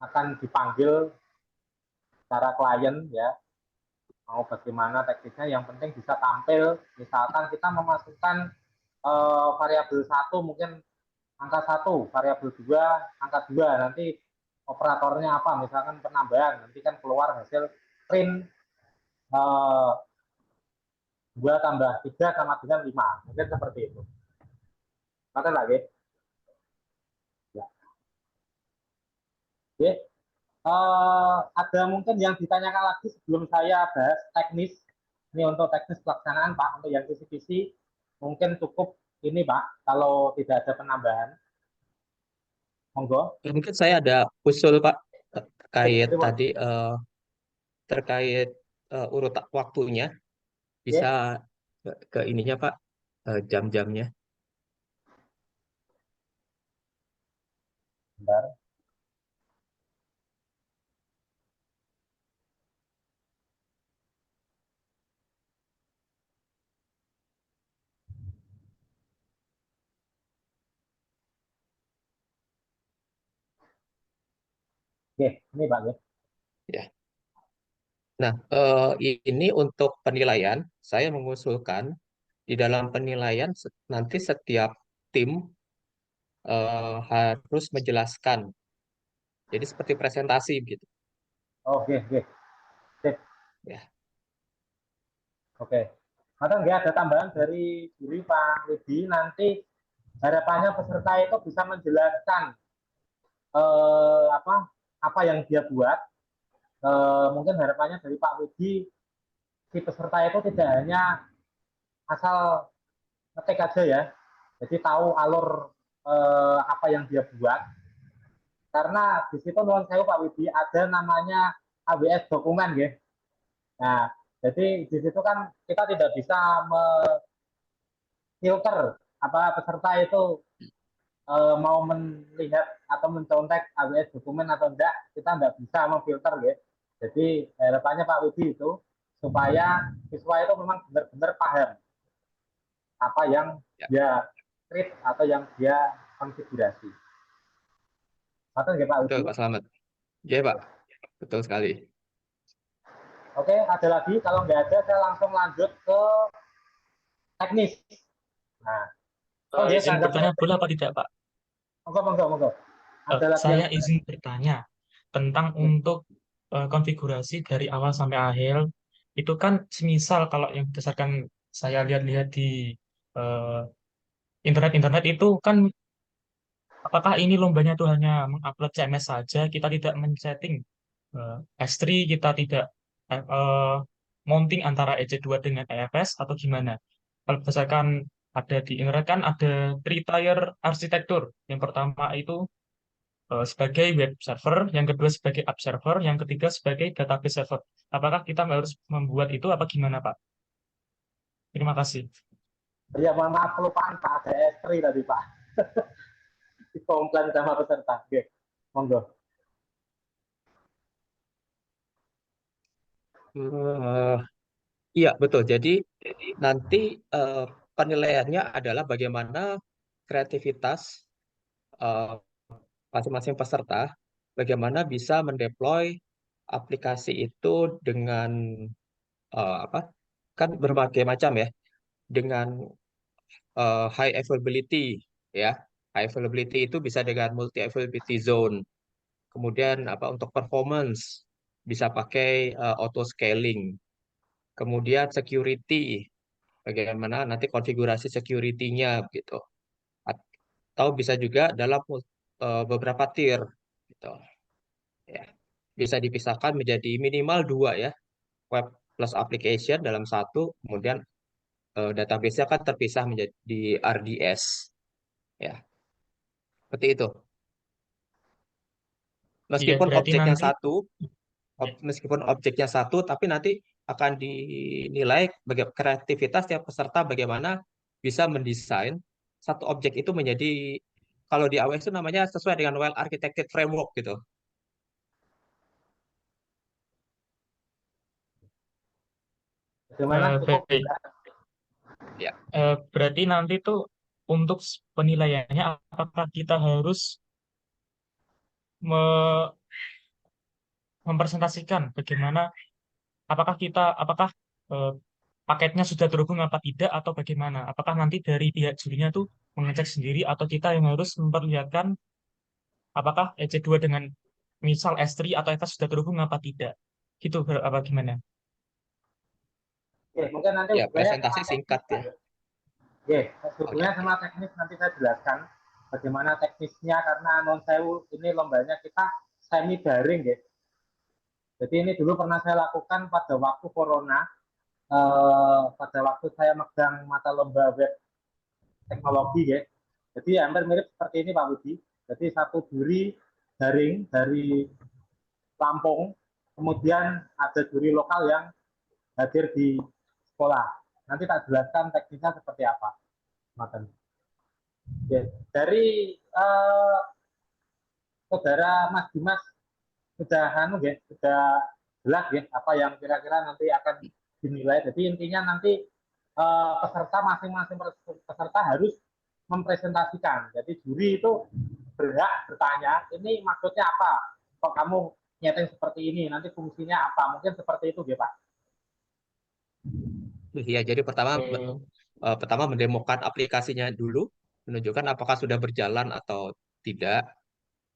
S5: akan dipanggil secara klien ya mau bagaimana teknisnya yang penting bisa tampil misalkan kita memasukkan variabel satu mungkin angka satu variabel dua angka dua nanti operatornya apa misalkan penambahan nanti kan keluar hasil print 2 tambah 3 sama dengan 5 mungkin seperti itu nanti lagi ya. Oke. Ada mungkin yang ditanyakan lagi sebelum saya bahas teknis ini untuk teknis pelaksanaan Pak untuk yang kisi-kisi mungkin cukup ini Pak kalau tidak ada penambahan monggo.
S6: Mungkin saya ada usul Pak terkait
S5: Terima
S6: tadi terkait urut waktunya bisa
S5: kasih.
S6: ke ininya Pak jam-jamnya.
S5: Bentar. Oke, ini Pak ya.
S6: Ya. Nah, ini untuk penilaian, saya mengusulkan di dalam penilaian nanti setiap tim harus menjelaskan. Jadi seperti presentasi begitu.
S5: Oke, oke. Sip.
S6: Ya.
S5: Oke. Maka nggak ada tambahan dari juri Pak Widi, nanti harapannya peserta itu bisa menjelaskan apa yang dia buat. Mungkin harapannya dari Pak Widi, si peserta itu tidak hanya asal ngetik aja ya, jadi tahu alur apa yang dia buat. Karena di situ nuwun sewu Pak Widi ada namanya AWS dokumen ya. Nah, jadi di situ kan kita tidak bisa filter apa peserta itu mau melihat atau mencontek AWS dokumen atau enggak, kita enggak bisa memfilter ya. Jadi harapannya Pak Widi itu supaya siswa itu memang benar-benar paham apa yang dia create atau yang dia konfigurasi. Betul nggak Pak Widi?
S6: Betul Pak Slamet. Ya Pak, betul sekali.
S5: Oke, ada lagi? Kalau nggak ada, saya langsung lanjut ke teknis. Nah,
S8: Izin bertanya boleh apa tidak, Pak?
S5: Monggo. Ada lagi
S8: Saya
S5: yang...
S8: izin bertanya tentang untuk konfigurasi dari awal sampai akhir. Itu kan semisal kalau yang berdasarkan saya lihat-lihat di internet itu kan, apakah ini lombanya itu hanya mengupload CMS saja, kita tidak men-setting S3, kita tidak mounting antara EC2 dengan EFS atau gimana? Kalau berdasarkan ada di internet kan ada 3-tier arsitektur. Yang pertama itu sebagai web server, yang kedua sebagai app server, yang ketiga sebagai database server. Apakah kita harus membuat itu apa gimana, Pak? Terima kasih.
S5: Ya, mohon maaf kelupaan Pak, ada S3 tadi Pak. Dikomplain sama peserta. Oke, monggo.
S6: Iya, betul. Jadi nanti penilaiannya adalah bagaimana kreativitas masing-masing peserta, bagaimana bisa mendeploy aplikasi itu dengan kan berbagai macam ya, dengan high availability ya. High availability itu bisa dengan multi availability zone. Kemudian untuk performance bisa pakai auto scaling. Kemudian security, bagaimana nanti konfigurasi security-nya gitu. Atau bisa juga dalam beberapa tier gitu. Ya. Bisa dipisahkan menjadi minimal 2 ya. Web plus application dalam satu, kemudian database-nya kan terpisah menjadi RDS. Ya. Seperti itu.
S8: Iya,
S6: Meskipun
S8: berarti
S6: objeknya
S8: nanti
S6: satu, tapi nanti akan dinilai bagaimana kreativitas tiap peserta, bagaimana bisa mendesain satu objek itu menjadi, kalau di AWS itu namanya sesuai dengan well architected framework gitu.
S8: baik.
S6: Ya.
S8: Berarti nanti tuh untuk penilaiannya apakah kita harus mempresentasikan bagaimana, apakah paketnya sudah terhubung apa tidak atau bagaimana? Apakah nanti dari pihak jurinya tuh mengecek sendiri atau kita yang harus memperlihatkan apakah EC2 dengan misal S3 atau EFS sudah terhubung apa tidak? Gitu apa gimana?
S5: Oke, mungkin nanti
S6: Ya, presentasi singkat ya.
S5: Oke, hubungannya sama teknis nanti saya jelaskan bagaimana teknisnya, karena non sewu ini lombanya kita semi daring ya. Jadi ini dulu pernah saya lakukan pada waktu corona, pada waktu saya megang mata lomba web teknologi ya. Jadi hampir mirip seperti ini Pak Budi. Jadi satu juri daring dari Lampung, kemudian ada juri lokal yang hadir di sekolah. Nanti tak jelaskan teknisnya seperti apa. Ya, dari saudara Mas Dimas sudah jelas ya apa yang kira-kira nanti akan dinilai. Jadi intinya nanti peserta masing-masing peserta harus mempresentasikan. Jadi juri itu berhak bertanya, ini maksudnya apa? Kok kamu nyeting seperti ini, nanti fungsinya apa? Mungkin seperti itu, ya Pak.
S6: Iya, jadi pertama
S8: Eh,
S6: pertama mendemokan aplikasinya dulu, menunjukkan apakah sudah berjalan atau tidak.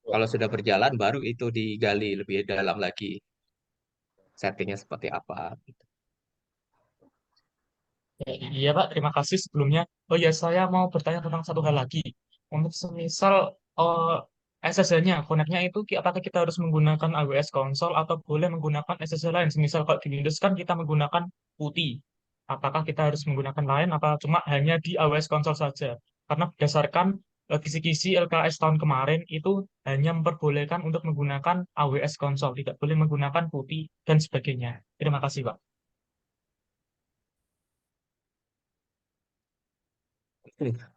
S6: Kalau sudah berjalan, baru itu digali lebih dalam lagi settingnya seperti apa.
S8: Iya Pak, terima kasih sebelumnya. Oh ya, saya mau bertanya tentang satu hal lagi. Untuk semisal SSL-nya, connect-nya itu apakah kita harus menggunakan AWS Console atau boleh menggunakan SSL lain? Semisal kalau di Windows kan kita menggunakan PuTTY. Apakah kita harus menggunakan lain apa cuma hanya di AWS Console saja? Karena berdasarkan kisi-kisi LKS tahun kemarin itu hanya memperbolehkan untuk menggunakan AWS Console, tidak boleh menggunakan PuTTY dan sebagainya. Terima kasih Pak.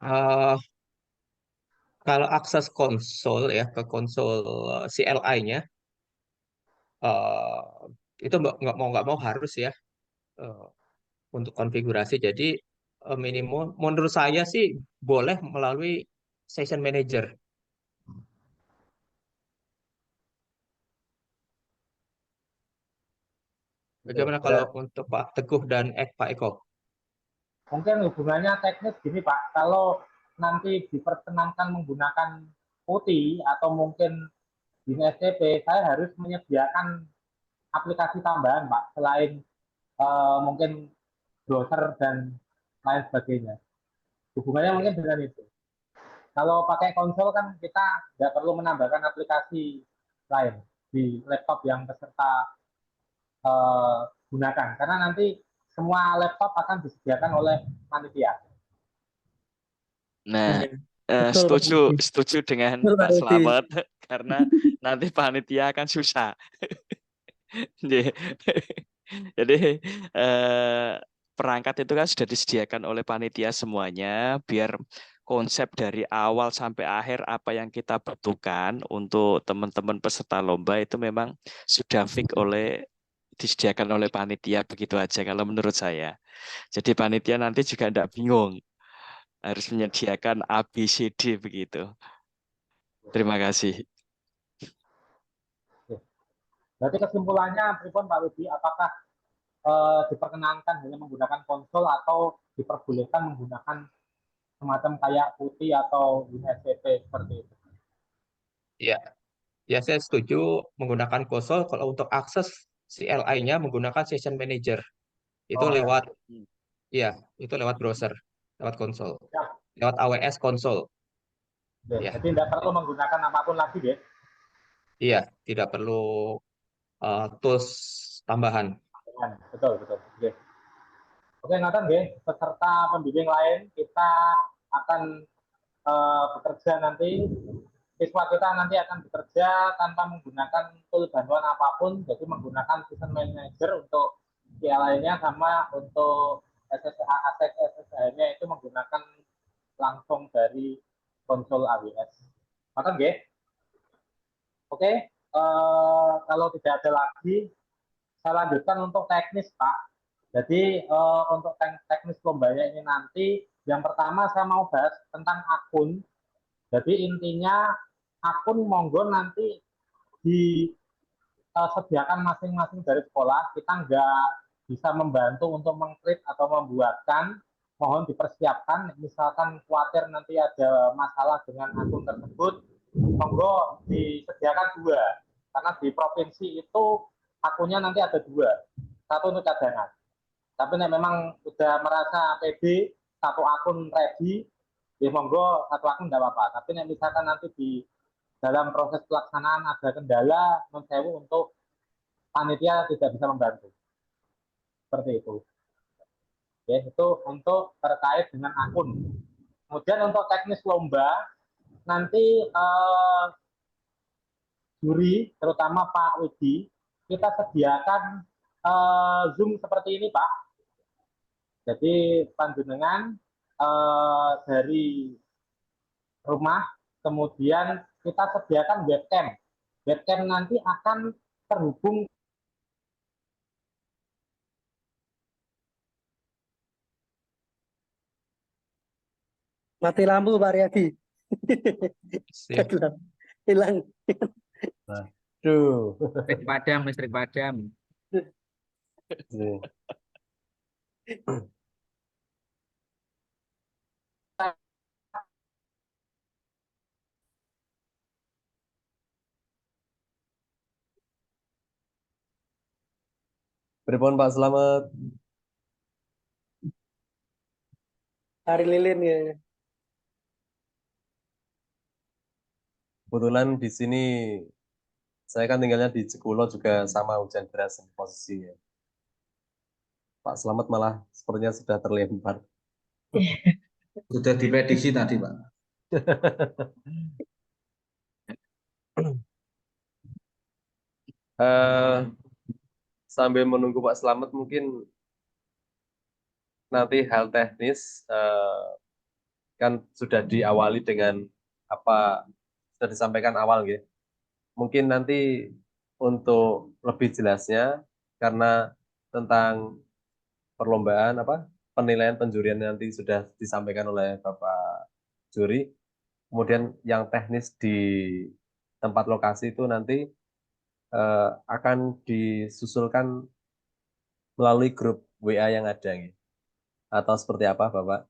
S6: Eh, Kalau akses konsol ya ke konsol CLI-nya, itu nggak mau harus ya eh, untuk konfigurasi. Jadi minimum menurut saya sih boleh melalui session manager. Bagaimana kalau untuk Pak Teguh dan Pak Eko?
S5: Mungkin hubungannya teknis gini Pak, kalau nanti diperkenankan menggunakan PuTTY atau mungkin di STP, saya harus menyediakan aplikasi tambahan Pak, selain mungkin browser dan lain sebagainya. Hubungannya mungkin dengan itu. Kalau pakai konsol kan kita nggak perlu menambahkan aplikasi lain di laptop yang peserta gunakan, karena nanti semua laptop akan disediakan oleh panitia.
S3: Nah,
S4: Betul, Pak Rudi.
S3: setuju dengan
S4: Betul, Pak
S3: Pak
S4: Rudi.
S3: Slamet karena nanti panitia akan susah. Jadi perangkat itu kan sudah disediakan oleh panitia semuanya, biar konsep dari awal sampai akhir apa yang kita butuhkan untuk teman-teman peserta lomba itu memang sudah disediakan oleh panitia begitu aja kalau menurut saya. Jadi panitia nanti juga tidak bingung harus menyediakan A, B, C, D begitu. Terima kasih.
S5: Berarti kesimpulannya, Pak Rudi, apakah diperkenankan hanya menggunakan konsol atau diperbolehkan menggunakan semacam kayak PuTTY atau WinSCP seperti itu?
S6: Ya, ya saya setuju menggunakan konsol. Kalau untuk akses CLI-nya menggunakan session manager. Itu lewat, ya, itu lewat browser, lewat konsol, lewat AWS konsol. Ya.
S5: Jadi tidak perlu menggunakan apapun lagi, ya?
S6: Iya, tidak perlu tools tambahan.
S5: Betul. Oke. Oke, Nathan, peserta pembimbing lain kita akan bekerja nanti. Siswa kita nanti akan bekerja tanpa menggunakan tool bantuan apapun, jadi menggunakan Session Manager untuk CLI-nya sama untuk SSH-nya itu menggunakan langsung dari konsol AWS. Maka oke, kalau tidak ada lagi, saya lanjutkan untuk teknis, Pak. Jadi untuk teknis lombanya ini nanti, yang pertama saya mau bahas tentang akun. Jadi intinya akun monggo nanti disediakan masing-masing dari sekolah. Kita nggak bisa membantu untuk mengklik atau membuatkan. Mohon dipersiapkan. Misalkan khawatir nanti ada masalah dengan akun tersebut, monggo disediakan 2. Karena di provinsi itu akunnya nanti ada 2. Satu untuk cadangan. Tapi memang sudah merasa pede, satu akun ready, ya monggo satu akun tidak apa-apa. Tapi misalkan nanti di dalam proses pelaksanaan ada kendala, non-sewu untuk panitia tidak bisa membantu. Seperti itu. Ya, itu untuk terkait dengan akun. Kemudian untuk teknis lomba, nanti juri, terutama Pak Widi, kita sediakan Zoom seperti ini, Pak. Jadi panjenengan dari rumah, kemudian kita sediakan webcam. Webcam nanti akan terhubung.
S4: Mati lampu Pak Riyadi.
S6: Siap.
S4: Hilang.
S1: Duh.
S11: Listrik padam, listrik padam.
S1: Iya. Pripun Pak Selamat?
S4: Hari lilin ya.
S1: Kebetulan di sini saya kan tinggalnya di Jekulo juga sama hujan deras posisinya. Pak Selamat malah sepertinya sudah terlempar.
S7: Sudah diprediksi tadi, Pak.
S1: Eh, sambil menunggu Pak Selamat mungkin nanti hal teknis kan sudah diawali dengan apa sudah disampaikan awal gitu. Mungkin nanti untuk lebih jelasnya karena tentang perlombaan apa penilaian penjurian nanti sudah disampaikan oleh Bapak juri. Kemudian yang teknis di tempat lokasi itu nanti akan disusulkan melalui grup WA yang ada gitu. Atau seperti apa Bapak?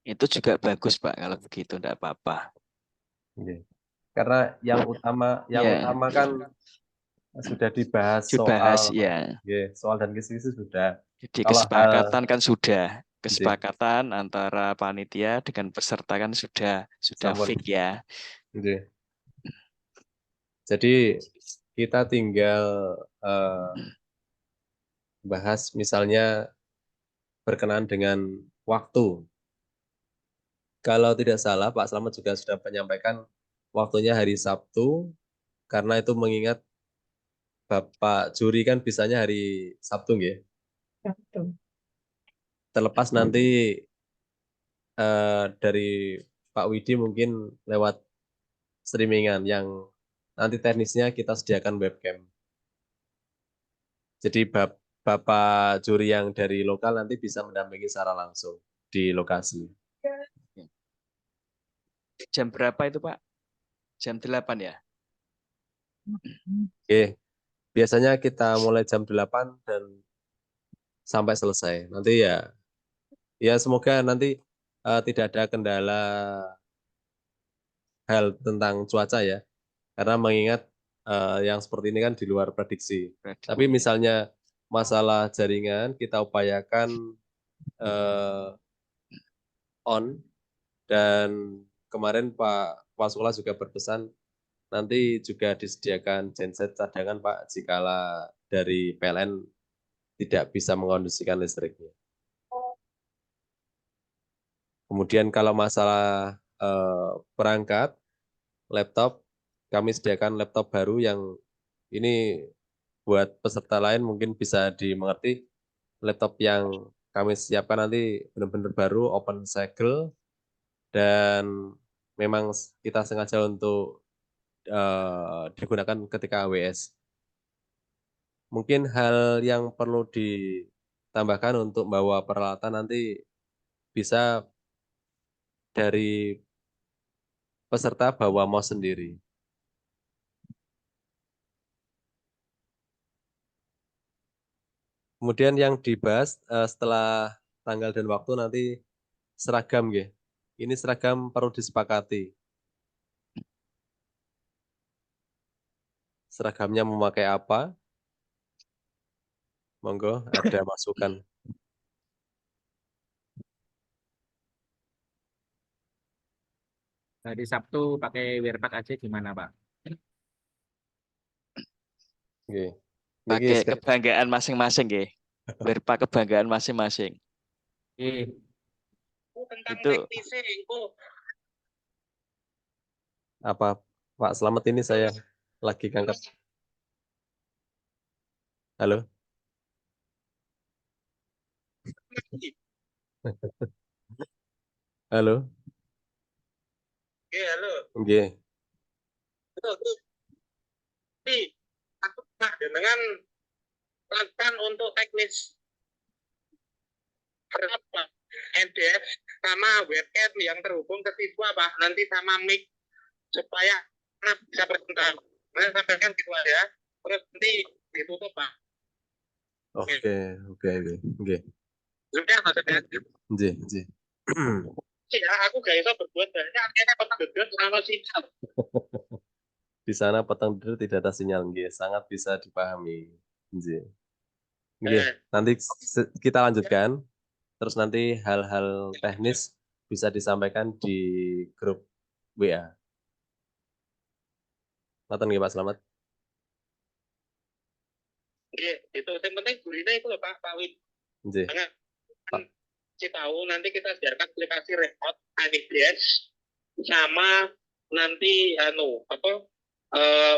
S3: Itu juga bagus Pak kalau begitu, enggak apa-apa.
S1: Oke. Karena yang
S3: Ya,
S1: utama kan sudah dibahas
S3: dibahas
S1: soal
S3: ya.
S1: soal dan kisi-kisi sudah.
S3: Jadi
S1: Kalau
S3: kesepakatan
S1: hal
S3: kan sudah, kesepakatan antara panitia dengan peserta kan sudah
S1: sampun.
S3: fix ya.
S1: Oke. Jadi kita tinggal bahas misalnya berkenaan dengan waktu. Kalau tidak salah Pak Slamet juga sudah menyampaikan waktunya hari Sabtu karena itu mengingat Bapak juri kan bisanya hari Sabtu nggih.
S2: Sabtu.
S1: Terlepas nanti dari Pak Widi mungkin lewat streamingan yang nanti teknisnya kita sediakan webcam. Jadi Bapak juri yang dari lokal nanti bisa mendampingi secara langsung di lokasi.
S3: Jam berapa itu Pak? Jam 8 ya?
S1: Oke, biasanya kita mulai jam 8 dan sampai selesai. Nanti ya semoga nanti tidak ada kendala hal tentang cuaca ya. Karena mengingat yang seperti ini kan di luar prediksi. Tapi misalnya masalah jaringan kita upayakan on dan kemarin Pak Kepala Sekolah juga berpesan nanti juga disediakan genset cadangan Pak jikala dari PLN tidak bisa mengondisikan listriknya. Kemudian kalau masalah perangkat laptop, kami sediakan laptop baru yang ini buat peserta lain mungkin bisa dimengerti. Laptop yang kami siapkan nanti benar-benar baru, open segel, dan memang kita sengaja untuk digunakan ketika AWS. Mungkin hal yang perlu ditambahkan untuk bawa peralatan nanti bisa dari peserta bawa mouse sendiri. Kemudian yang dibahas setelah tanggal dan waktu nanti seragam ya. Ini seragam perlu disepakati. Seragamnya memakai apa? Monggo ada masukan.
S11: Hari Sabtu pakai wearpad aja gimana, Pak?
S1: Oke.
S3: Pakai kebanggaan masing-masing ya. Berpa kebanggaan masing-masing. Itu
S1: apa Pak Selamat ini saya lagi ngangkat. Halo. Halo,
S12: Oke, halo.
S1: nggih.
S12: Tapi aku Pak dengan lakukan untuk teknis apa NDF sama webcam yang terhubung ke siswa Pak, nanti sama mic supaya anak bisa presentasi. Saya sampaikan gitu aja. Terus nanti ditutup Pak.
S1: Oke, nggih.
S12: Sudah maksudnya.
S1: Nggih.
S12: Ya, aku gak bisa berbuat banyak, akhirnya petang gedut sama sinyal.
S1: Di sana petang tidur tidak ada sinyal, nggih. Sangat bisa dipahami. Nggih. Nanti kita lanjutkan. Terus nanti hal-hal teknis bisa disampaikan di grup WA. Ngoten nggih Pak Slamet?
S12: Oke, itu yang penting gurine itu loh Pak Wid.
S1: Nggih.
S12: Jangan kasih tahu nanti kita sediakan aplikasi remote ANIDS sama nanti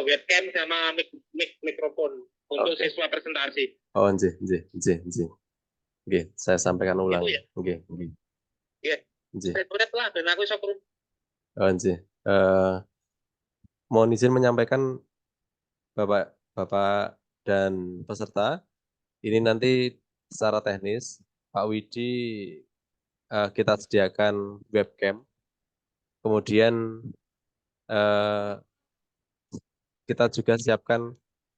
S12: webcam sama mikrofon untuk siswa presentasi.
S1: Oh, nggih. Nggih, saya sampaikan ulang.
S12: Gitu ya?
S1: Nggih.
S12: Ya.
S1: Nggih.
S12: Saya tulis lah dan aku bisa kurung.
S1: Oh, nggih. Mohon izin menyampaikan Bapak dan peserta, ini nanti secara teknis Pak Widi kita sediakan webcam, kemudian kita juga siapkan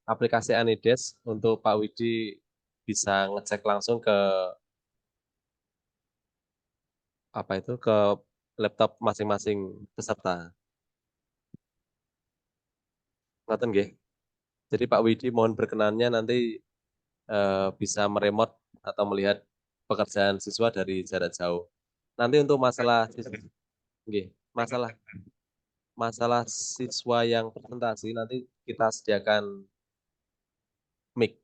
S1: aplikasi Anides untuk Pak Widi bisa ngecek langsung ke ke laptop masing-masing peserta. Ngoten nggih. Jadi Pak Widi mohon berkenannya nanti bisa meremot atau melihat pekerjaan siswa dari jarak jauh. Nanti untuk masalah masalah siswa yang presentasi nanti kita sediakan mic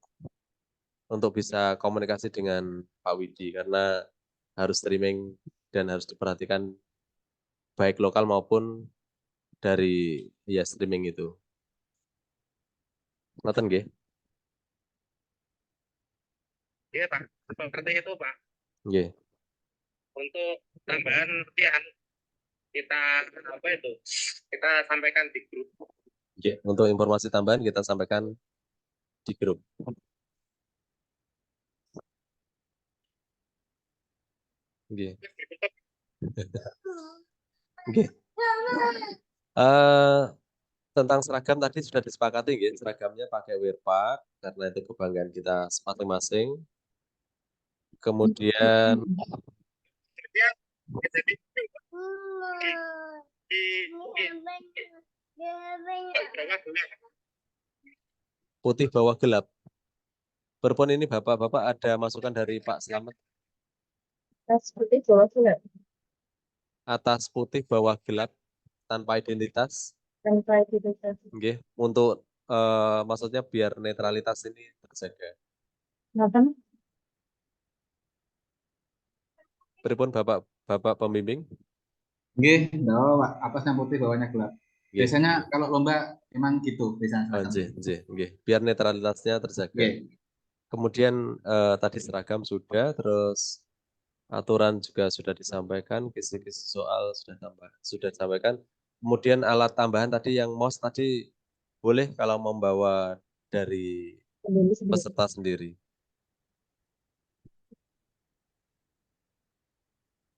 S1: untuk bisa komunikasi dengan Pak Widi karena harus streaming dan harus diperhatikan baik lokal maupun dari streaming itu. Ngoten nggih?
S12: Iya Pak, seperti itu Pak.
S1: Nggih.
S12: Untuk tambahan latihan kita sampaikan di grup.
S1: Nggih, untuk informasi tambahan kita sampaikan di grup. Nggih. Nggih. Tentang seragam tadi sudah disepakati nggih, seragamnya pakai Werpak karena itu kebanggaan kita masing-masing. Kemudian putih bawah gelap. Berpon ini Bapak-bapak ada masukan dari Pak Slamet?
S2: Atas putih bawah gelap.
S1: Atas putih bawah gelap tanpa identitas.
S2: Tanpa identitas.
S1: Nggih, untuk maksudnya biar netralitas ini terjaga.
S2: Ngapain?
S1: Berpon Bapak pembimbing?
S7: Nggih, Pak. Atasnya putih, bawahnya gelap.
S1: Nggih.
S7: Biasanya kalau lomba memang gitu biasanya.
S1: Nggih. Biar netralitasnya terjaga.
S7: Nggih.
S1: Kemudian tadi seragam sudah, terus aturan juga sudah disampaikan, kisi-kisi soal sudah disampaikan. Kemudian alat tambahan tadi yang mouse tadi boleh kalau membawa dari peserta sendiri.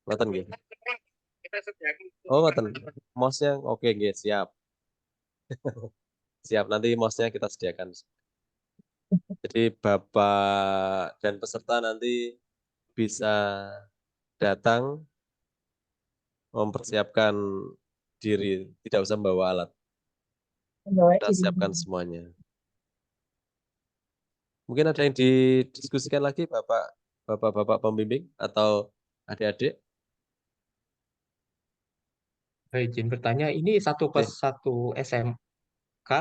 S1: Ngoten nggih. Oh, ngoten. Mouse-nya oke nggih, siap. Siap, nanti mouse-nya kita sediakan. Jadi Bapak dan peserta nanti bisa datang mempersiapkan diri, tidak usah membawa alat. Kita siapkan semuanya. Mungkin ada yang didiskusikan lagi Bapak pembimbing atau adik-adik?
S6: Izin bertanya, ini satu SMK,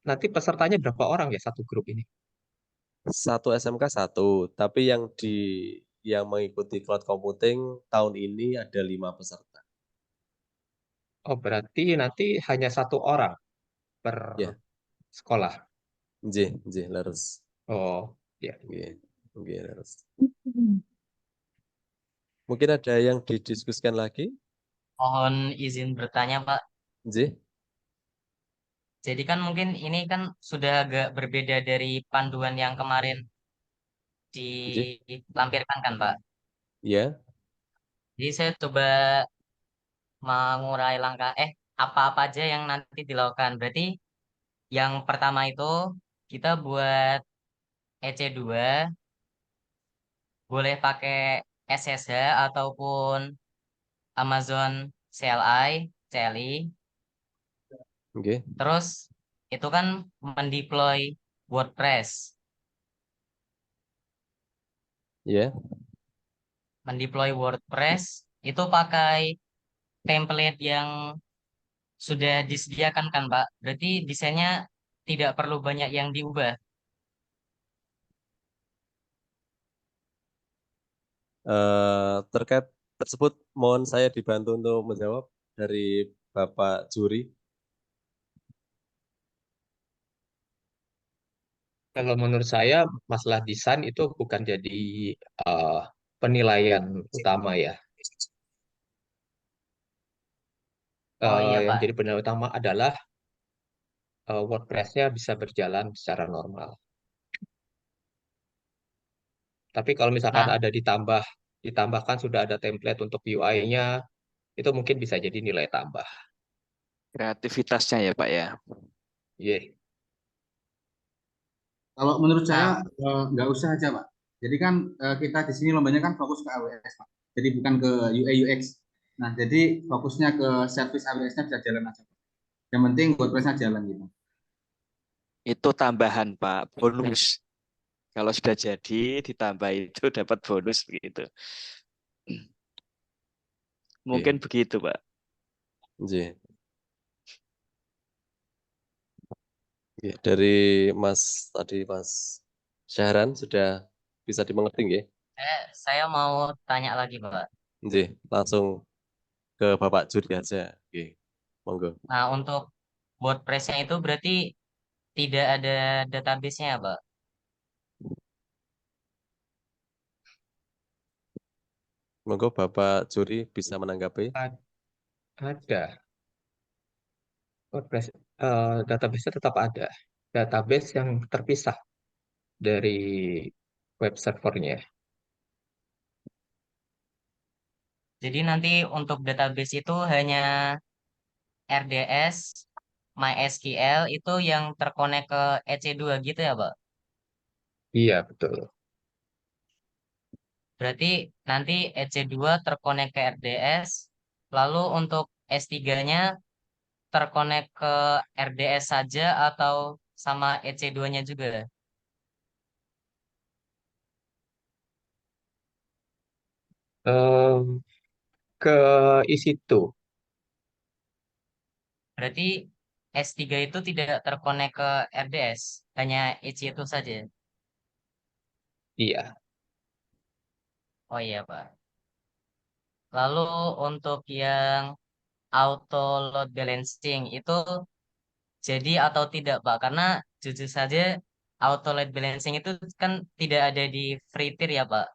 S6: nanti pesertanya berapa orang ya satu grup ini?
S1: Satu SMK satu, tapi yang mengikuti cloud computing tahun ini ada 5 peserta.
S6: Oh, berarti nanti hanya 1 orang per sekolah.
S1: Nggih, leres.
S6: Oh, ya.
S1: Nggih, leres. Mungkin ada yang didiskusikan lagi?
S10: Mohon izin bertanya, Pak.
S1: Nggih.
S10: Jadi kan mungkin ini kan sudah agak berbeda dari panduan yang kemarin
S1: Nggih.
S10: dilampirkan kan, Pak.
S1: Ya.
S10: Jadi saya coba mengurai langkah, apa-apa aja yang nanti dilakukan. Berarti yang pertama itu kita buat EC2, boleh pakai SSH ataupun Amazon CLI, CLI.
S1: Nggih.
S10: Terus itu kan mendeploy WordPress.
S1: Ya.
S10: Mendeploy WordPress itu pakai template yang sudah disediakan kan, Pak? Berarti desainnya tidak perlu banyak yang diubah.
S1: Terkait tersebut mohon saya dibantu untuk menjawab dari Bapak Juri.
S6: Kalau menurut saya masalah desain itu bukan jadi eh, penilaian utama ya.
S10: Oh iya,
S6: Yang
S10: Pak.
S6: jadi penilaian utama adalah WordPress-nya bisa berjalan secara normal. Tapi kalau misalkan
S10: Nah,
S6: ada ditambahkan sudah ada template untuk UI-nya, itu mungkin bisa jadi nilai tambah.
S3: Kreativitasnya ya Pak ya.
S6: Iya.
S7: Kalau menurut
S10: nah,
S7: saya nggak usah aja, Pak. Jadi kan kita di sini lombanya kan fokus ke AWS, Pak. Jadi bukan ke UI UX. Nah, jadi fokusnya ke service AWS-nya bisa jalan aja, Pak. Yang penting WordPress-nya jalan gitu.
S3: Itu tambahan Pak, bonus. Kalau sudah jadi ditambah itu dapat bonus begitu. Mungkin begitu Pak.
S1: Nggih. Nggih, dari Mas Syahran sudah bisa dimengerti nggih?
S10: saya mau tanya lagi, Pak.
S1: Nggih, langsung ke Bapak Juri aja. Nggih. Monggo.
S10: Nah, untuk WordPress-nya itu berarti tidak ada database-nya, Pak.
S1: Monggo Bapak Juri bisa menanggapi.
S6: Ada. WordPress database-nya tetap ada. Database yang terpisah dari web servernya.
S10: Jadi nanti untuk database itu hanya RDS, MySQL itu yang terkonek ke EC2 gitu ya, Pak?
S6: Iya, betul.
S10: Berarti nanti EC2 terkonek ke RDS, lalu untuk S3-nya terkonek ke RDS saja atau sama EC2-nya juga?
S6: Em, ke isi itu.
S10: Berarti S3 itu tidak terkonek ke RDS, hanya EC itu saja.
S6: Iya.
S10: Oh iya, Pak. Lalu untuk yang auto load balancing itu jadi atau tidak, Pak? Karena jujur saja auto load balancing itu kan tidak ada di free tier ya, Pak.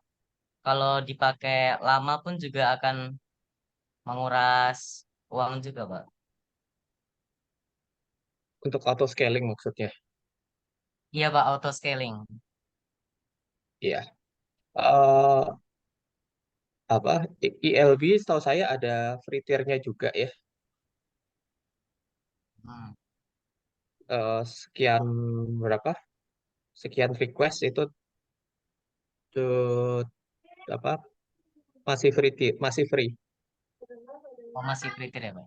S10: Kalau dipakai lama pun juga akan menguras uang juga, Pak.
S6: Untuk auto scaling maksudnya.
S10: Iya, Pak, auto scaling.
S6: Iya. Eh apa ILB setahu saya ada free tier-nya juga ya.
S10: Hmm.
S6: Sekian berapa? Sekian request itu tuh apa? Masih free.
S10: Oh, masih free tier ya, Pak.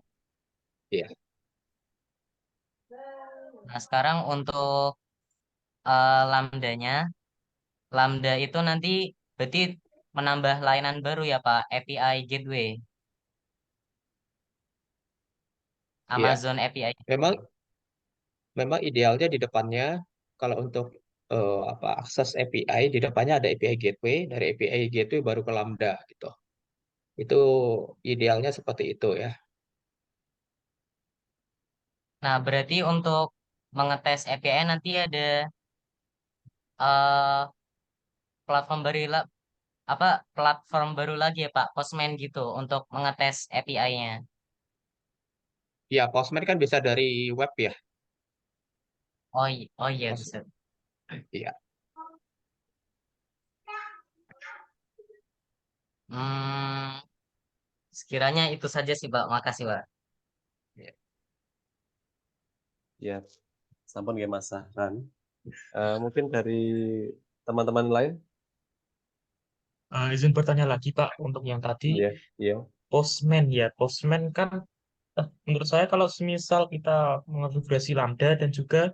S6: Iya.
S10: Nah, sekarang untuk Lambda-nya, Lambda itu nanti berarti menambah layanan baru ya, Pak, API Gateway,
S6: Iya.
S10: Amazon API
S6: Memang
S10: Gateway.
S6: memang idealnya di depannya kalau untuk apa akses API di depannya ada API gateway, dari API gateway baru ke Lambda gitu. Itu idealnya seperti itu ya.
S10: Nah, berarti untuk mengetes API nanti ada eh, platform baru apa platform baru lagi ya Pak, Postman gitu untuk mengetes API-nya.
S6: Ya, Postman kan bisa dari web ya.
S10: Oh iya
S6: Pos-
S10: bisa.
S6: Iya.
S10: Hmm, sekiranya itu saja sih Pak. Makasih Pak.
S6: Iya.
S1: Ya, sampun nggih Mas Sahran. Mungkin dari teman-teman lain?
S8: Izin bertanya lagi Pak untuk yang tadi
S1: Iya, iya.
S8: Postman ya. Postman kan menurut saya kalau semisal kita mengonfigurasi Lambda dan juga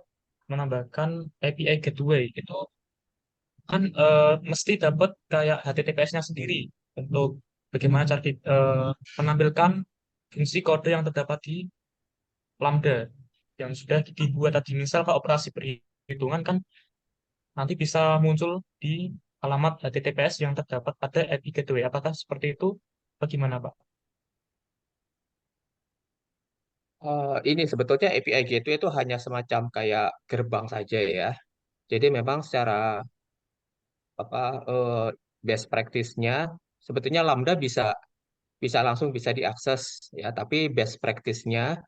S8: menambahkan API gateway itu kan mesti dapat kayak HTTPS-nya sendiri untuk bagaimana cara menampilkan fungsi kode yang terdapat di Lambda yang sudah dibuat tadi. Misal kalau operasi perhitungan kan nanti bisa muncul di alamat HTTPS yang terdapat pada API gateway. Apakah seperti itu? Bagaimana, Pak?
S6: Ini sebetulnya API Gateway itu hanya semacam kayak gerbang saja ya. Jadi memang secara apa best practice-nya sebetulnya Lambda bisa bisa langsung bisa diakses ya, tapi best practice-nya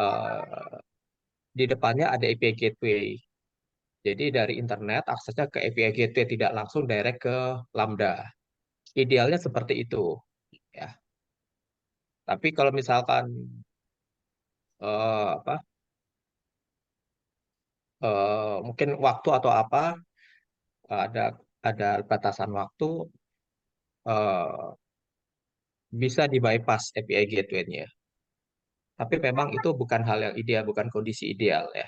S6: eh, di depannya ada API Gateway. Jadi dari internet aksesnya ke API Gateway tidak langsung direct ke Lambda. Idealnya seperti itu ya. Tapi kalau misalkan apa mungkin waktu atau apa ada ada batasan waktu eh, bisa di bypass API gateway-nya. Tapi memang itu bukan hal yang ideal, bukan kondisi ideal ya.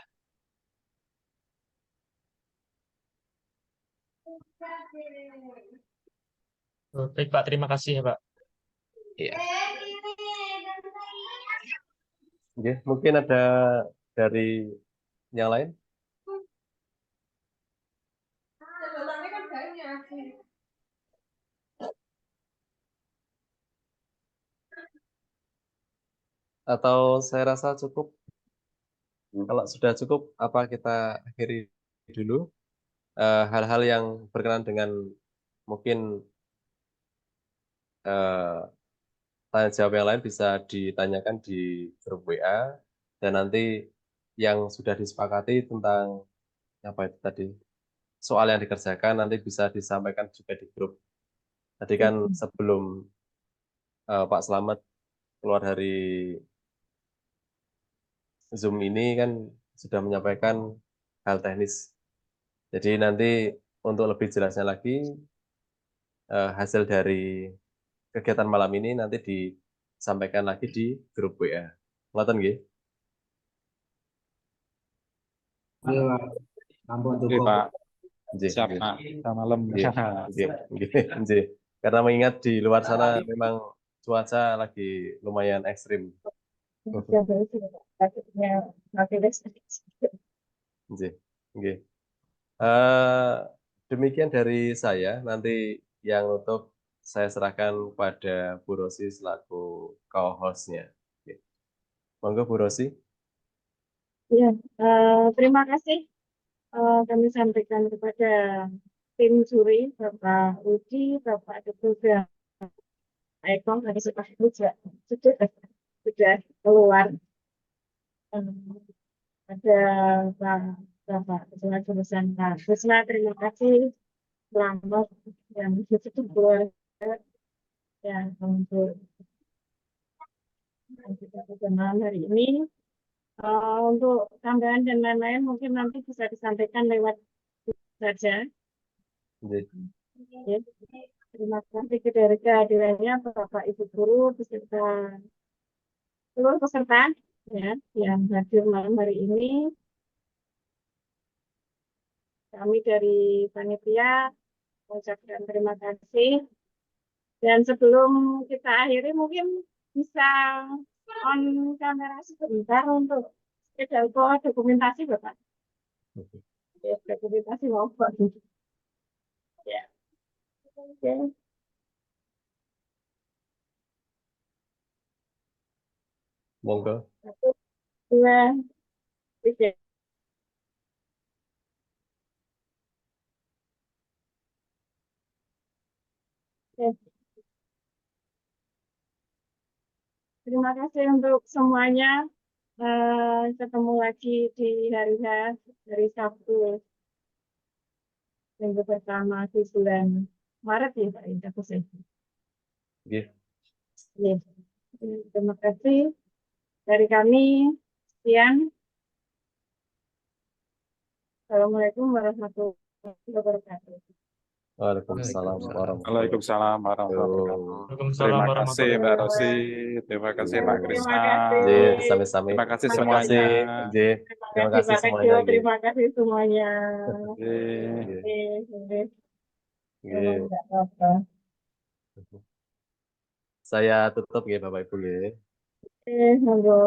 S8: Baik, Pak. Terima kasih ya, Pak.
S6: Iya.
S1: Oke, mungkin ada dari yang lain? Atau saya rasa cukup? Kalau sudah cukup, apa kita akhiri dulu? Hal-hal yang berkenaan dengan mungkin tanya jawab yang lain bisa ditanyakan di grup WA, dan nanti yang sudah disepakati tentang apa itu tadi, soal yang dikerjakan nanti bisa disampaikan juga di grup. Tadi kan sebelum Pak Slamet keluar dari Zoom ini kan sudah menyampaikan hal teknis. Jadi nanti untuk lebih jelasnya lagi, hasil dari kegiatan malam ini nanti disampaikan lagi di grup WA. Ngoten nggih?
S7: Iya, Pak. Ampun
S9: Oke,
S7: cukup.
S9: Pak.
S1: Nggih,
S9: Siap,
S1: nggih.
S9: Pak. Selamat malam.
S1: Nggih, nggih, nggih, nggih. Karena mengingat di luar sana memang cuaca lagi lumayan ekstrim. Nggih, nggih. Demikian dari saya. Nanti yang untuk saya serahkan pada Bu Rosi selaku co-host-nya. Oke. Monggo Bu Rosi.
S2: Ya, terima kasih kami sampaikan kepada tim juri, Bapak Uji, Bapak Dukuda, Pak Eko, tadi sudah keluar. Ada Bapak Ketua Jurusan Pak Krisna, terima kasih. Selamat yang begitu keluar yang untuk kita perkenalan hari ini. Untuk tambahan dan lain-lain mungkin nanti bisa disampaikan lewat saja.
S1: Nggih.
S2: Ya. Terima kasih dari kehadirannya Bapak Ibu Guru beserta seluruh peserta ya, yang hadir malam hari ini. Kami dari panitia mengucapkan terima kasih. Dan sebelum kita akhiri mungkin bisa on kamera sebentar untuk dokumentasi Bapak. Ya, dokumentasi mau ya. Oke.
S1: Monggo.
S2: 1, 2, 3. Terima kasih untuk semuanya. Ketemu lagi di hari hari Sabtu minggu pertama di bulan Maret ya Pak ya, aku sih.
S1: Oke.
S2: Ya. Terima kasih dari kami. Sekian. Assalamualaikum warahmatullahi wabarakatuh.
S1: Waalaikumsalam warahmatullahi
S9: Waalaikumsalam warahmatullahi wabarakatuh.
S8: Waalaikumsalam
S9: Terima kasih Mbak
S8: warahmatullahi
S9: Rosi,
S8: wabarakatuh.
S9: terima kasih Pak
S2: Terima
S9: Krisna,
S2: kasih.
S1: Nggih, sami-sami.
S9: terima kasih
S2: Terima
S1: Terima
S9: semuanya.
S1: kasih,
S2: kasih.
S1: nggih.
S2: Terima
S1: Terima
S2: kasih
S1: kasih
S2: Pak
S1: semuanya,
S2: Tejo.
S1: nggih.
S2: Terima kasih semuanya.
S9: Oke.
S1: Nggih,
S2: Oke,
S1: nggih.
S2: tidak apa-apa.
S1: Saya tutup nggih Bapak Ibu nggih.
S2: Oke, monggo.